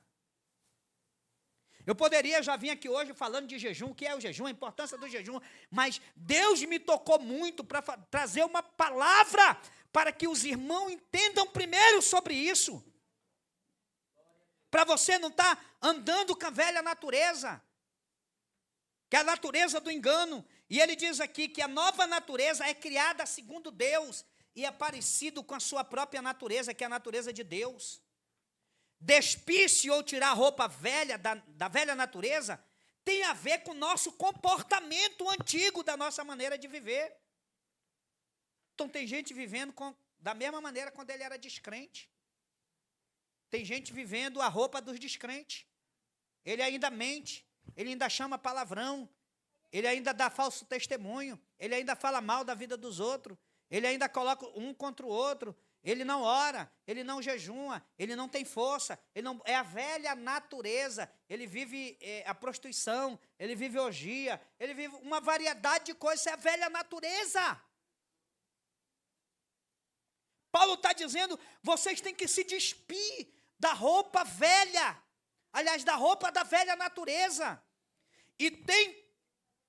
Eu poderia já vir aqui hoje falando de jejum, o que é o jejum, a importância do jejum, mas Deus me tocou muito para trazer uma palavra para que os irmãos entendam primeiro sobre isso. Para você não estar andando com a velha natureza, que é a natureza do engano. E ele diz aqui que a nova natureza é criada segundo Deus e é parecido com a sua própria natureza, que é a natureza de Deus. Despir-se ou tirar a roupa velha, da velha natureza, tem a ver com o nosso comportamento antigo, da nossa maneira de viver. Então tem gente vivendo da mesma maneira quando ele era descrente. Tem gente vivendo a roupa dos descrentes. Ele ainda mente, ele ainda chama palavrão, ele ainda dá falso testemunho, ele ainda fala mal da vida dos outros, ele ainda coloca um contra o outro, ele não ora, ele não jejuma, ele não tem força, é a velha natureza, ele vive a prostituição, ele vive orgia, ele vive uma variedade de coisas, é a velha natureza. Paulo está dizendo, vocês têm que se despir da roupa velha, aliás, da roupa da velha natureza, e tem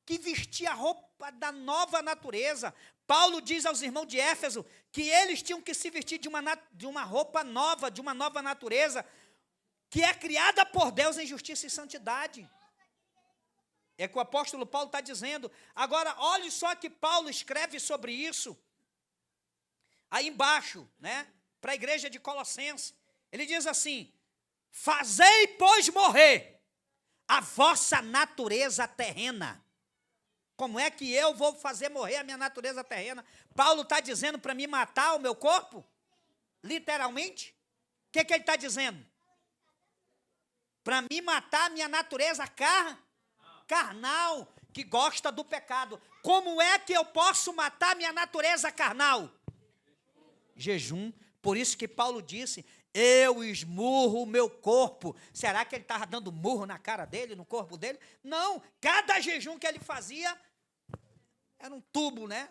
que vestir a roupa da nova natureza. Paulo diz aos irmãos de Éfeso que eles tinham que se vestir de uma roupa nova, de uma nova natureza, que é criada por Deus em justiça e santidade. É que o apóstolo Paulo está dizendo. Agora, olhe só que Paulo escreve sobre isso, aí embaixo, né, para a igreja de Colossenses. Ele diz assim: fazei, pois, morrer a vossa natureza terrena. Como é que eu vou fazer morrer a minha natureza terrena? Paulo está dizendo para me matar o meu corpo? Literalmente? O que ele está dizendo? Para me matar a minha natureza carnal, que gosta do pecado. Como é que eu posso matar a minha natureza carnal? Jejum. Por isso que Paulo disse, eu esmurro o meu corpo. Será que ele estava dando murro na cara dele, no corpo dele? Não, cada jejum que ele fazia era um tubo, né?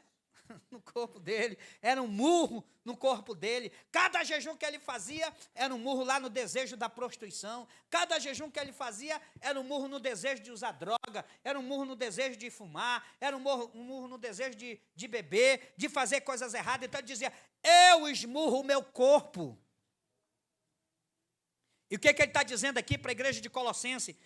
No corpo dele, era um murro no corpo dele. Cada jejum que ele fazia era um murro lá no desejo da prostituição. Cada jejum que ele fazia era um murro no desejo de usar droga, era um murro no desejo de fumar, era um murro no desejo de beber, de fazer coisas erradas. Então ele dizia, eu esmurro o meu corpo. E o que ele está dizendo aqui para a igreja de Colossenses?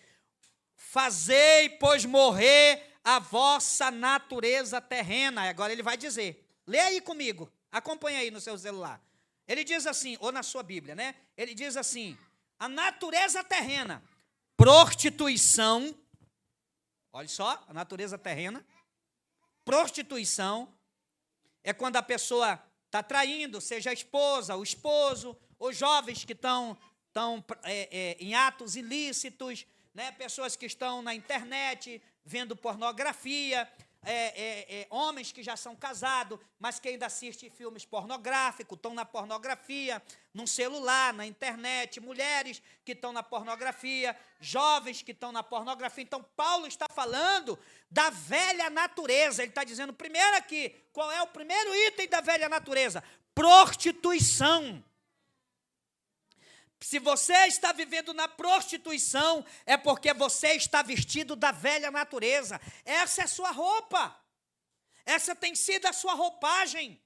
Fazei, pois, morrer a vossa natureza terrena. Agora ele vai dizer, lê aí comigo, acompanha aí no seu celular. Ele diz assim, ou na sua Bíblia, né? Ele diz assim, a natureza terrena, prostituição, olha só, a natureza terrena, prostituição, é quando a pessoa está traindo, seja a esposa, o esposo, os jovens que estão em atos ilícitos, né? Pessoas que estão na internet vendo pornografia, homens que já são casados, mas que ainda assistem filmes pornográficos, estão na pornografia, no celular, na internet, mulheres que estão na pornografia, jovens que estão na pornografia. Então, Paulo está falando da velha natureza. Ele está dizendo, primeiro aqui, qual é o primeiro item da velha natureza? Prostituição. Se você está vivendo na prostituição, é porque você está vestido da velha natureza. Essa é a sua roupa. Essa tem sido a sua roupagem.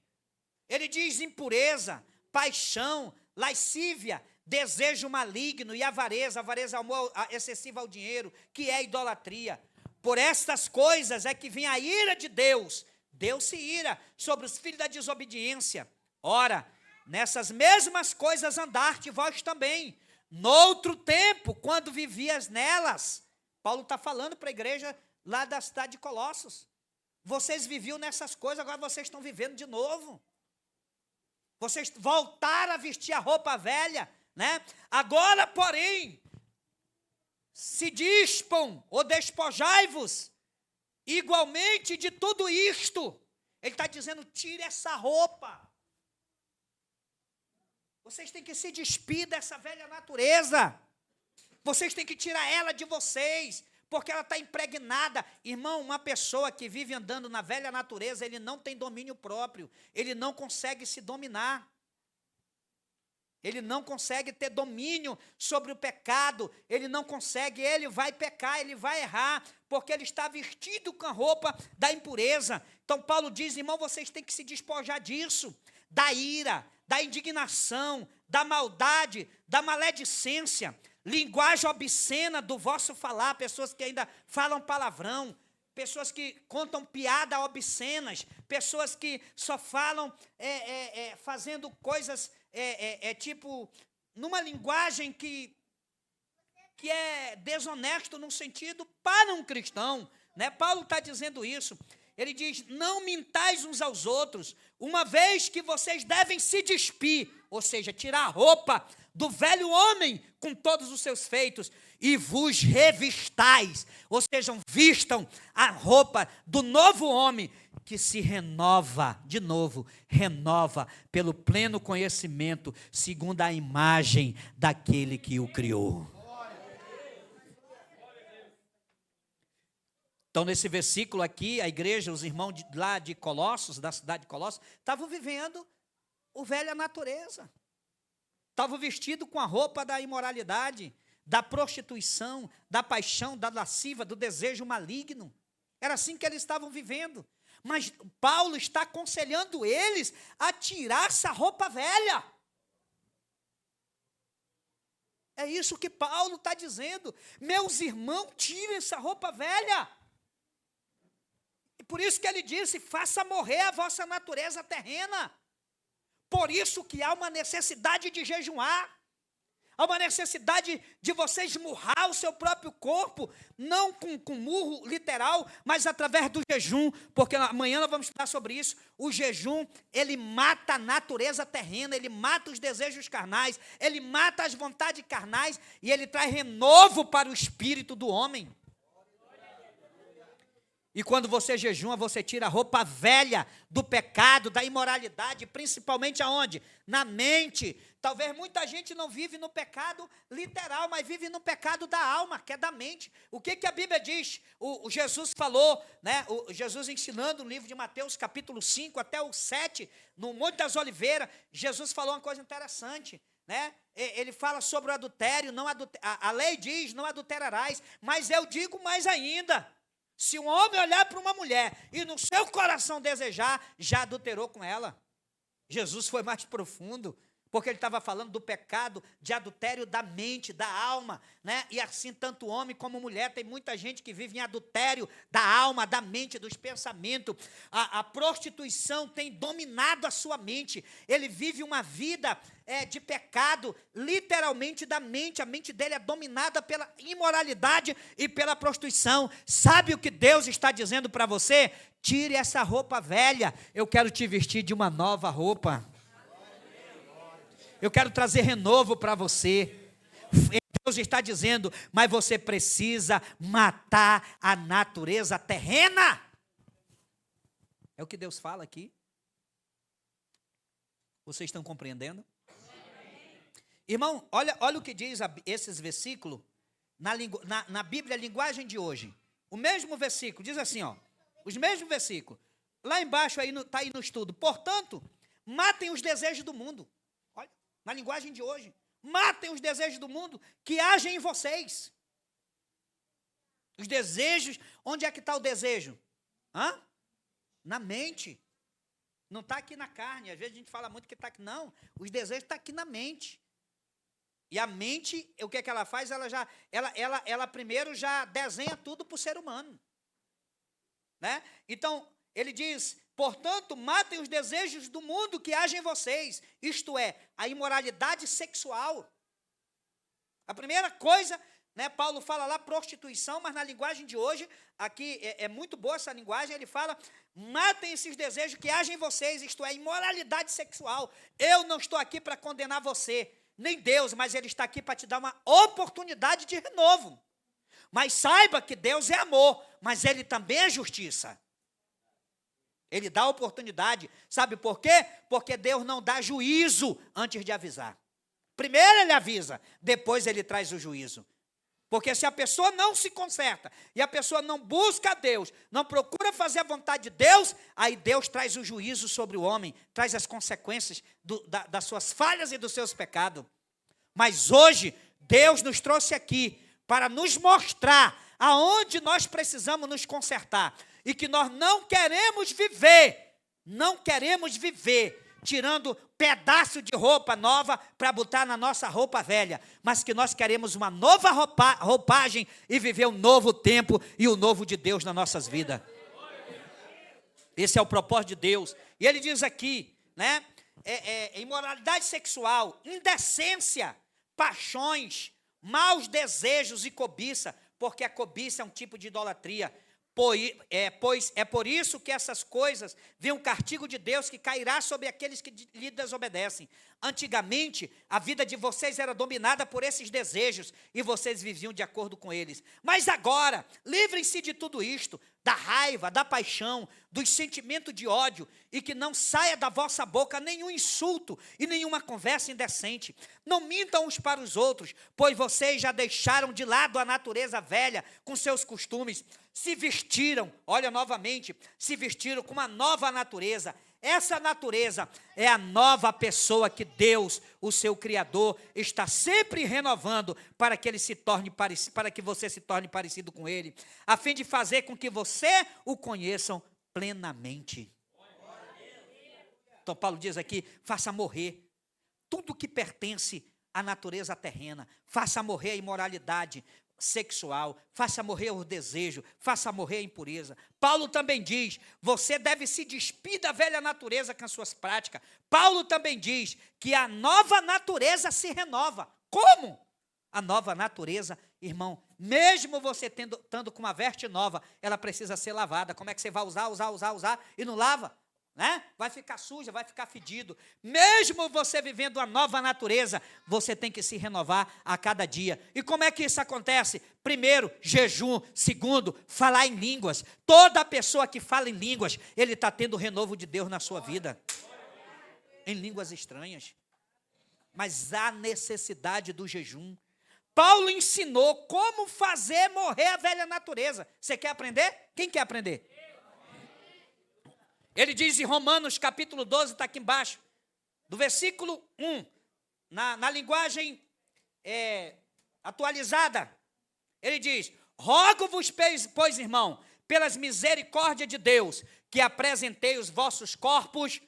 Ele diz impureza, paixão, lascívia, desejo maligno e avareza. Avareza, amor excessivo ao dinheiro, que é idolatria. Por estas coisas é que vem a ira de Deus. Deus se ira sobre os filhos da desobediência. Ora, nessas mesmas coisas andaste vós também, noutro tempo, quando vivias nelas. Paulo está falando para a igreja lá da cidade de Colossos. Vocês viviam nessas coisas, agora vocês estão vivendo de novo. Vocês voltaram a vestir a roupa velha, né? Agora, porém, se dispam ou despojai-vos igualmente de tudo isto. Ele está dizendo, tire essa roupa. Vocês têm que se despir dessa velha natureza. Vocês têm que tirar ela de vocês, porque ela está impregnada. Irmão, uma pessoa que vive andando na velha natureza, ele não tem domínio próprio, ele não consegue se dominar. Ele não consegue ter domínio sobre o pecado, ele não consegue, ele vai pecar, ele vai errar, porque ele está vestido com a roupa da impureza. Então Paulo diz, irmão, vocês têm que se despojar disso. da ira, da indignação, da maldade, da maledicência, linguagem obscena do vosso falar, pessoas que ainda falam palavrão, pessoas que contam piadas obscenas, pessoas que só falam fazendo coisas tipo, numa linguagem que é desonesto no sentido para um cristão, né? Paulo está dizendo isso. Ele diz, não mintais uns aos outros, uma vez que vocês devem se despir, ou seja, tirar a roupa do velho homem com todos os seus feitos, e vos revistais, ou seja, vistam a roupa do novo homem, que se renova, de novo, renova pelo pleno conhecimento, segundo a imagem daquele que o criou. Então, nesse versículo aqui, a igreja, os irmãos lá de Colossos, da cidade de Colossos, estavam vivendo o velha natureza. Estavam vestidos com a roupa da imoralidade, da prostituição, da paixão, da lasciva, do desejo maligno. Era assim que eles estavam vivendo. Mas Paulo está aconselhando eles a tirar essa roupa velha. É isso que Paulo está dizendo. Meus irmãos, tirem essa roupa velha. E por isso que ele disse, faça morrer a vossa natureza terrena. Por isso que há uma necessidade de jejuar. Há uma necessidade de você esmurrar o seu próprio corpo, não com murro literal, mas através do jejum, porque amanhã nós vamos estudar sobre isso. O jejum, ele mata a natureza terrena, ele mata os desejos carnais, ele mata as vontades carnais e ele traz renovo para o espírito do homem. E quando você jejuma, você tira a roupa velha do pecado, da imoralidade, principalmente aonde? Na mente. Talvez muita gente não vive no pecado literal, mas vive no pecado da alma, que é da mente. O que a Bíblia diz? O Jesus falou, né? Jesus ensinando no livro de Mateus, capítulo 5 até o 7, no Monte das Oliveiras, Jesus falou uma coisa interessante, né? Ele fala sobre o adultério, a lei diz, não adulterarás, mas eu digo mais ainda. Se um homem olhar para uma mulher e no seu coração desejar, já adulterou com ela. Jesus foi mais profundo, porque ele estava falando do pecado de adultério da mente, da alma, né? E assim, tanto homem como mulher, tem muita gente que vive em adultério da alma, da mente, dos pensamentos. A prostituição tem dominado a sua mente. Ele vive uma vida de pecado, literalmente da mente. A mente dele é dominada pela imoralidade e pela prostituição. Sabe o que Deus está dizendo para você? Tire essa roupa velha, eu quero te vestir de uma nova roupa. Eu quero trazer renovo para você. Deus está dizendo, mas você precisa matar a natureza terrena. É o que Deus fala aqui. Vocês estão compreendendo? Irmão, olha o que diz esses versículos na Bíblia, a linguagem de hoje. O mesmo versículo, diz assim, ó, os mesmos versículos. Lá embaixo está aí no estudo. Portanto, matem os desejos do mundo. Olha, na linguagem de hoje. Matem os desejos do mundo que agem em vocês. Os desejos, onde é que está o desejo? Na mente. Não está aqui na carne. Às vezes a gente fala muito que está aqui. Não, os desejos estão aqui na mente. E a mente, o que é que ela faz? Ela primeiro já desenha tudo para o ser humano. Né? Então, ele diz, portanto, matem os desejos do mundo que agem em vocês, isto é, a imoralidade sexual. A primeira coisa, né, Paulo fala lá prostituição, mas na linguagem de hoje, aqui é muito boa essa linguagem, ele fala, matem esses desejos que agem em vocês, isto é, imoralidade sexual. Eu não estou aqui para condenar você, nem Deus, mas ele está aqui para te dar uma oportunidade de renovo. Mas saiba que Deus é amor, mas ele também é justiça. Ele dá oportunidade. Sabe por quê? Porque Deus não dá juízo antes de avisar. Primeiro ele avisa, depois ele traz o juízo. Porque se a pessoa não se conserta, e a pessoa não busca a Deus, não procura fazer a vontade de Deus, aí Deus traz o juízo sobre o homem, traz as consequências das suas falhas e dos seus pecados. Mas hoje, Deus nos trouxe aqui para nos mostrar aonde nós precisamos nos consertar. E que nós não queremos viver tirando pedaço de roupa nova para botar na nossa roupa velha, mas que nós queremos uma nova roupagem e viver um novo tempo e o novo de Deus nas nossas vidas. Esse é o propósito de Deus. E ele diz aqui, né? Imoralidade sexual, indecência, paixões, maus desejos e cobiça, porque a cobiça é um tipo de idolatria. Pois é por isso que essas coisas vêm um castigo de Deus que cairá sobre aqueles que lhe desobedecem. Antigamente, a vida de vocês era dominada por esses desejos e vocês viviam de acordo com eles. Mas agora, livrem-se de tudo isto, da raiva, da paixão, dos sentimentos de ódio, e que não saia da vossa boca nenhum insulto e nenhuma conversa indecente. Não mintam uns para os outros, pois vocês já deixaram de lado a natureza velha com seus costumes. Se vestiram, olha novamente, se vestiram com uma nova natureza. Essa natureza é a nova pessoa que Deus, o seu Criador, está sempre renovando para que ele se torne para que você se torne parecido com ele, a fim de fazer com que você o conheçam plenamente. Então Paulo diz aqui, faça morrer tudo que pertence à natureza terrena, faça morrer a imoralidade sexual, faça morrer o desejo, faça morrer a impureza. Paulo também diz, você deve se despir da velha natureza com as suas práticas. Paulo também diz que a nova natureza se renova. Como? A nova natureza, irmão, mesmo você estando com uma veste nova, ela precisa ser lavada. Como é que você vai usar e não lava? Né? Vai ficar suja, vai ficar fedido. Mesmo você vivendo a nova natureza, você tem que se renovar a cada dia. E como é que isso acontece? Primeiro, jejum. Segundo, falar em línguas. Toda pessoa que fala em línguas, ele está tendo o renovo de Deus na sua vida. Em línguas estranhas. Mas há necessidade do jejum. Paulo ensinou como fazer morrer a velha natureza. Você quer aprender? Quem quer aprender? Ele diz em Romanos capítulo 12, está aqui embaixo, do versículo 1, na linguagem atualizada, ele diz, rogo-vos, pois, irmão, pelas misericórdias de Deus, que apresentei os vossos corpos,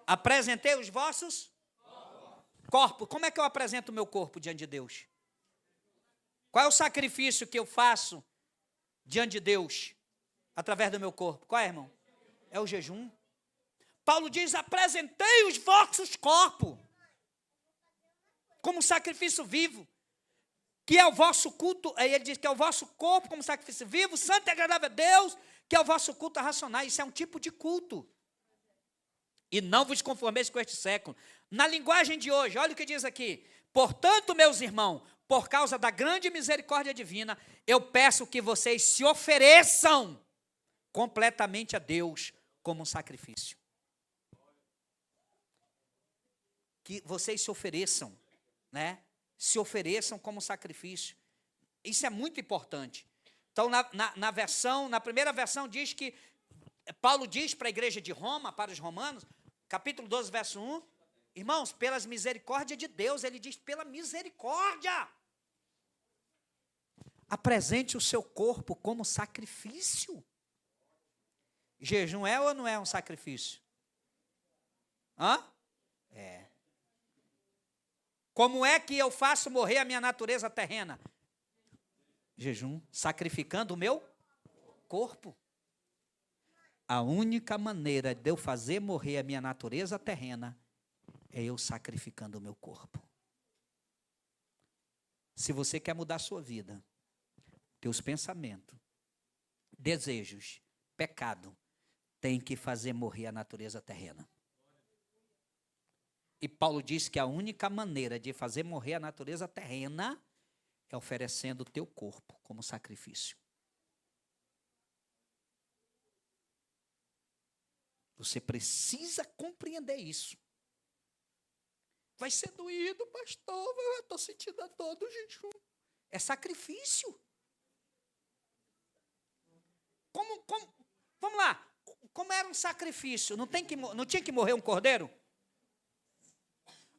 apresentei os vossos corpos. Como é que eu apresento o meu corpo diante de Deus? Qual é o sacrifício que eu faço diante de Deus? Através do meu corpo. Qual é, irmão? É o jejum. Paulo diz, apresentei os vossos corpos como sacrifício vivo, que é o vosso culto, aí ele diz que é o vosso corpo como sacrifício vivo, santo e agradável a Deus, que é o vosso culto racional. Isso é um tipo de culto. E não vos conformeis com este século. Na linguagem de hoje, olha o que diz aqui. Portanto, meus irmãos, por causa da grande misericórdia divina, eu peço que vocês se ofereçam completamente a Deus como um sacrifício. Que vocês se ofereçam, né? Se ofereçam como sacrifício. Isso é muito importante. Então, na primeira versão diz que, Paulo diz para a igreja de Roma, para os romanos, capítulo 12, verso 1, irmãos, pelas misericórdias de Deus, ele diz, pela misericórdia, apresente o seu corpo como sacrifício. Jejum é ou não é um sacrifício? É. Como é que eu faço morrer a minha natureza terrena? Jejum, sacrificando o meu corpo. A única maneira de eu fazer morrer a minha natureza terrena é eu sacrificando o meu corpo. Se você quer mudar a sua vida, teus pensamentos, desejos, pecado, tem que fazer morrer a natureza terrena. E Paulo diz que a única maneira de fazer morrer a natureza terrena é oferecendo o teu corpo como sacrifício. Você precisa compreender isso. Vai ser doído, pastor, eu estou sentindo a dor do jejum. É sacrifício. Vamos lá. Como era um sacrifício? Não tinha que morrer um cordeiro?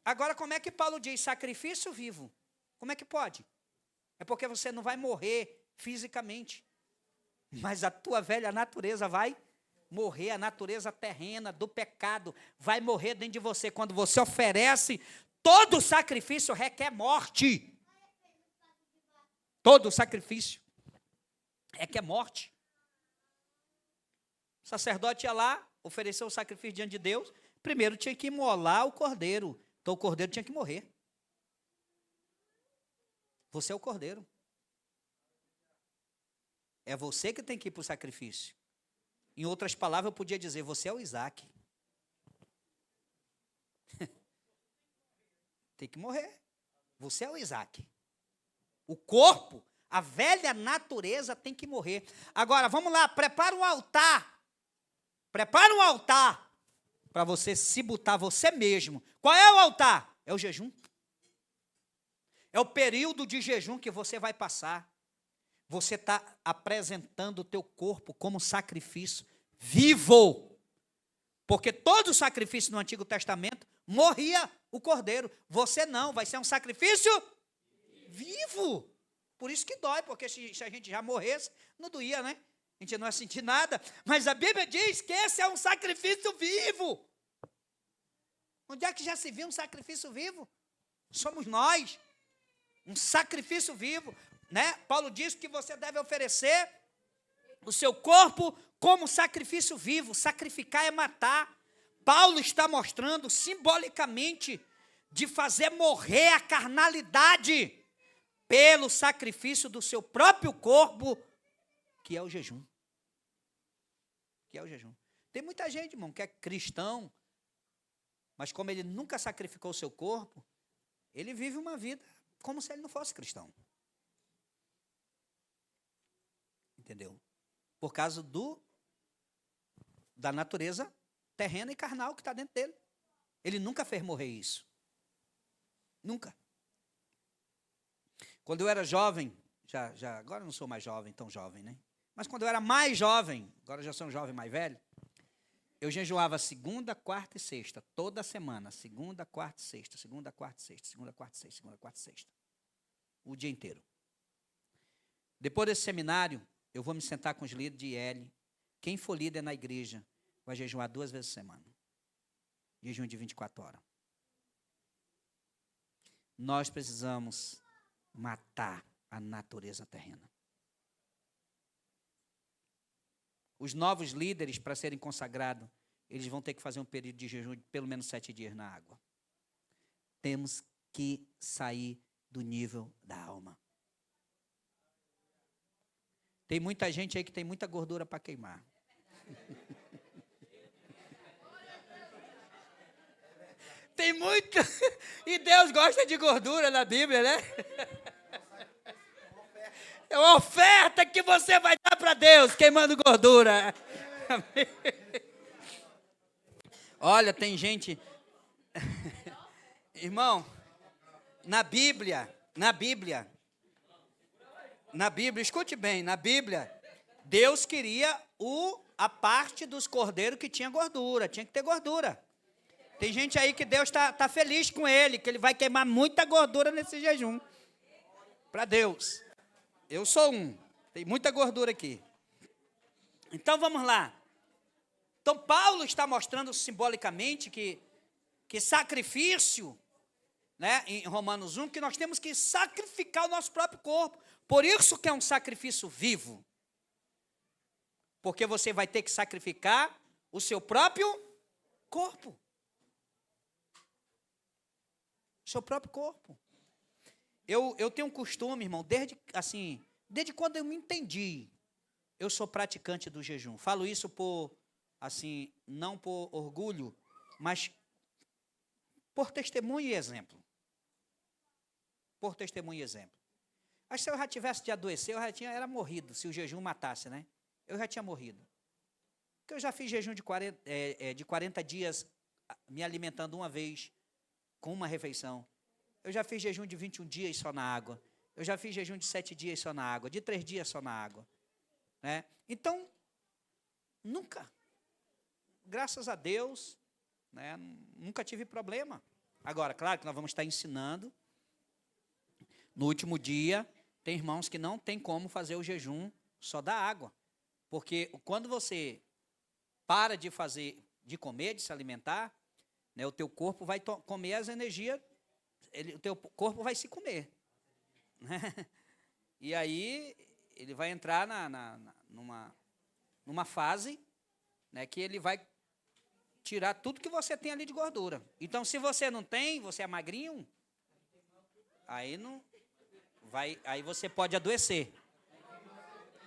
Agora, como é que Paulo diz sacrifício vivo? Como é que pode? É porque você não vai morrer fisicamente, mas a tua velha natureza vai morrer, a natureza terrena do pecado vai morrer dentro de você. Quando você oferece, todo sacrifício requer morte. Todo sacrifício requer morte. O sacerdote ia lá, ofereceu o sacrifício diante de Deus, primeiro tinha que imolar o cordeiro. Então o cordeiro tinha que morrer. Você é o cordeiro. É você que tem que ir para o sacrifício. Em outras palavras, eu podia dizer, você é o Isaac. Tem que morrer. Você é o Isaac. O corpo, a velha natureza tem que morrer. Agora, vamos lá, prepara um altar. Prepara um altar para você se botar você mesmo. Qual é o altar? É o jejum. É o período de jejum que você vai passar. Você está apresentando o teu corpo como sacrifício vivo. Porque todo sacrifício no Antigo Testamento morria o cordeiro. Você não, vai ser um sacrifício vivo. Por isso que dói, porque se a gente já morresse, não doía, né? A gente não ia sentir nada. Mas a Bíblia diz que esse é um sacrifício vivo. Onde é que já se viu um sacrifício vivo? Somos nós. Um sacrifício vivo. Né? Paulo diz que você deve oferecer o seu corpo como sacrifício vivo. Sacrificar é matar. Paulo está mostrando simbolicamente de fazer morrer a carnalidade pelo sacrifício do seu próprio corpo, que é o jejum. Que é o jejum. Tem muita gente, irmão, que é cristão, mas como ele nunca sacrificou o seu corpo, ele vive uma vida como se ele não fosse cristão. Entendeu? Por causa da natureza terrena e carnal que está dentro dele. Ele nunca fez morrer isso. Nunca. Quando eu era jovem, agora eu não sou mais jovem, tão jovem, né? Mas quando eu era mais jovem, agora eu já sou um jovem mais velho, eu jejuava segunda, quarta e sexta, toda semana. Segunda, quarta e sexta, segunda, quarta e sexta, segunda, quarta e sexta, segunda, quarta e sexta. O dia inteiro. Depois desse seminário, eu vou me sentar com os líderes de IL. Quem for líder na igreja vai jejuar 2 vezes por semana. Jejum de 24 horas. Nós precisamos matar a natureza terrena. Os novos líderes, para serem consagrados, eles vão ter que fazer um período de jejum de pelo menos 7 dias na água. Temos que sair do nível da alma. Tem muita gente aí que tem muita gordura para queimar. Tem muito. E Deus gosta de gordura na Bíblia, né? É uma oferta que você vai dar para Deus, queimando gordura. Olha, tem gente. Irmão, na Bíblia, escute bem, na Bíblia, Deus queria a parte dos cordeiros que tinha gordura, tinha que ter gordura. Tem gente aí que Deus está feliz com ele, que ele vai queimar muita gordura nesse jejum. Para Deus. Eu sou tem muita gordura aqui. Então vamos lá. Então Paulo está mostrando simbolicamente que sacrifício, né, em Romanos 1, que nós temos que sacrificar o nosso próprio corpo. Por isso que é um sacrifício vivo. Porque você vai ter que sacrificar o seu próprio corpo. O seu próprio corpo. Eu tenho um costume, irmão, desde quando eu me entendi, eu sou praticante do jejum. Falo isso não por orgulho, mas por testemunho e exemplo. Por testemunho e exemplo. Acho que se eu já tivesse de adoecer, eu já era morrido, se o jejum matasse, né? Eu já tinha morrido. Porque eu já fiz jejum de 40 dias, me alimentando uma vez, com uma refeição. Eu já fiz jejum de 21 dias só na água. Eu já fiz jejum de 7 dias só na água, de 3 dias só na água. Né? Então, nunca. Graças a Deus, né, nunca tive problema. Agora, claro que nós vamos estar ensinando. No último dia, tem irmãos que não tem como fazer o jejum só da água. Porque quando você para de comer, de se alimentar, né, o teu corpo vai comer as energias, o teu corpo vai se comer. Né? E aí ele vai entrar numa fase, né, que ele vai tirar tudo que você tem ali de gordura. Então, se você não tem, você é magrinho, aí você pode adoecer.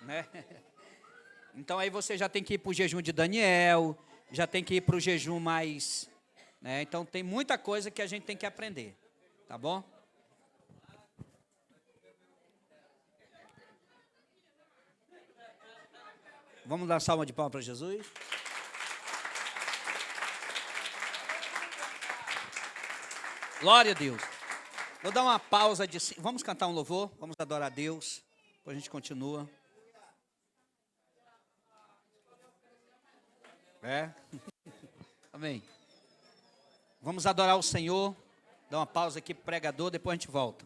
Né? Então, aí você já tem que ir para o jejum de Daniel, já tem que ir para o jejum mais... Né? Então, tem muita coisa que a gente tem que aprender. Tá bom? Vamos dar salva de palmas para Jesus? Glória a Deus. Vou dar uma pausa vamos cantar um louvor, vamos adorar a Deus, depois a gente continua. Amém. Vamos adorar o Senhor. Dá uma pausa aqui pro pregador, depois a gente volta.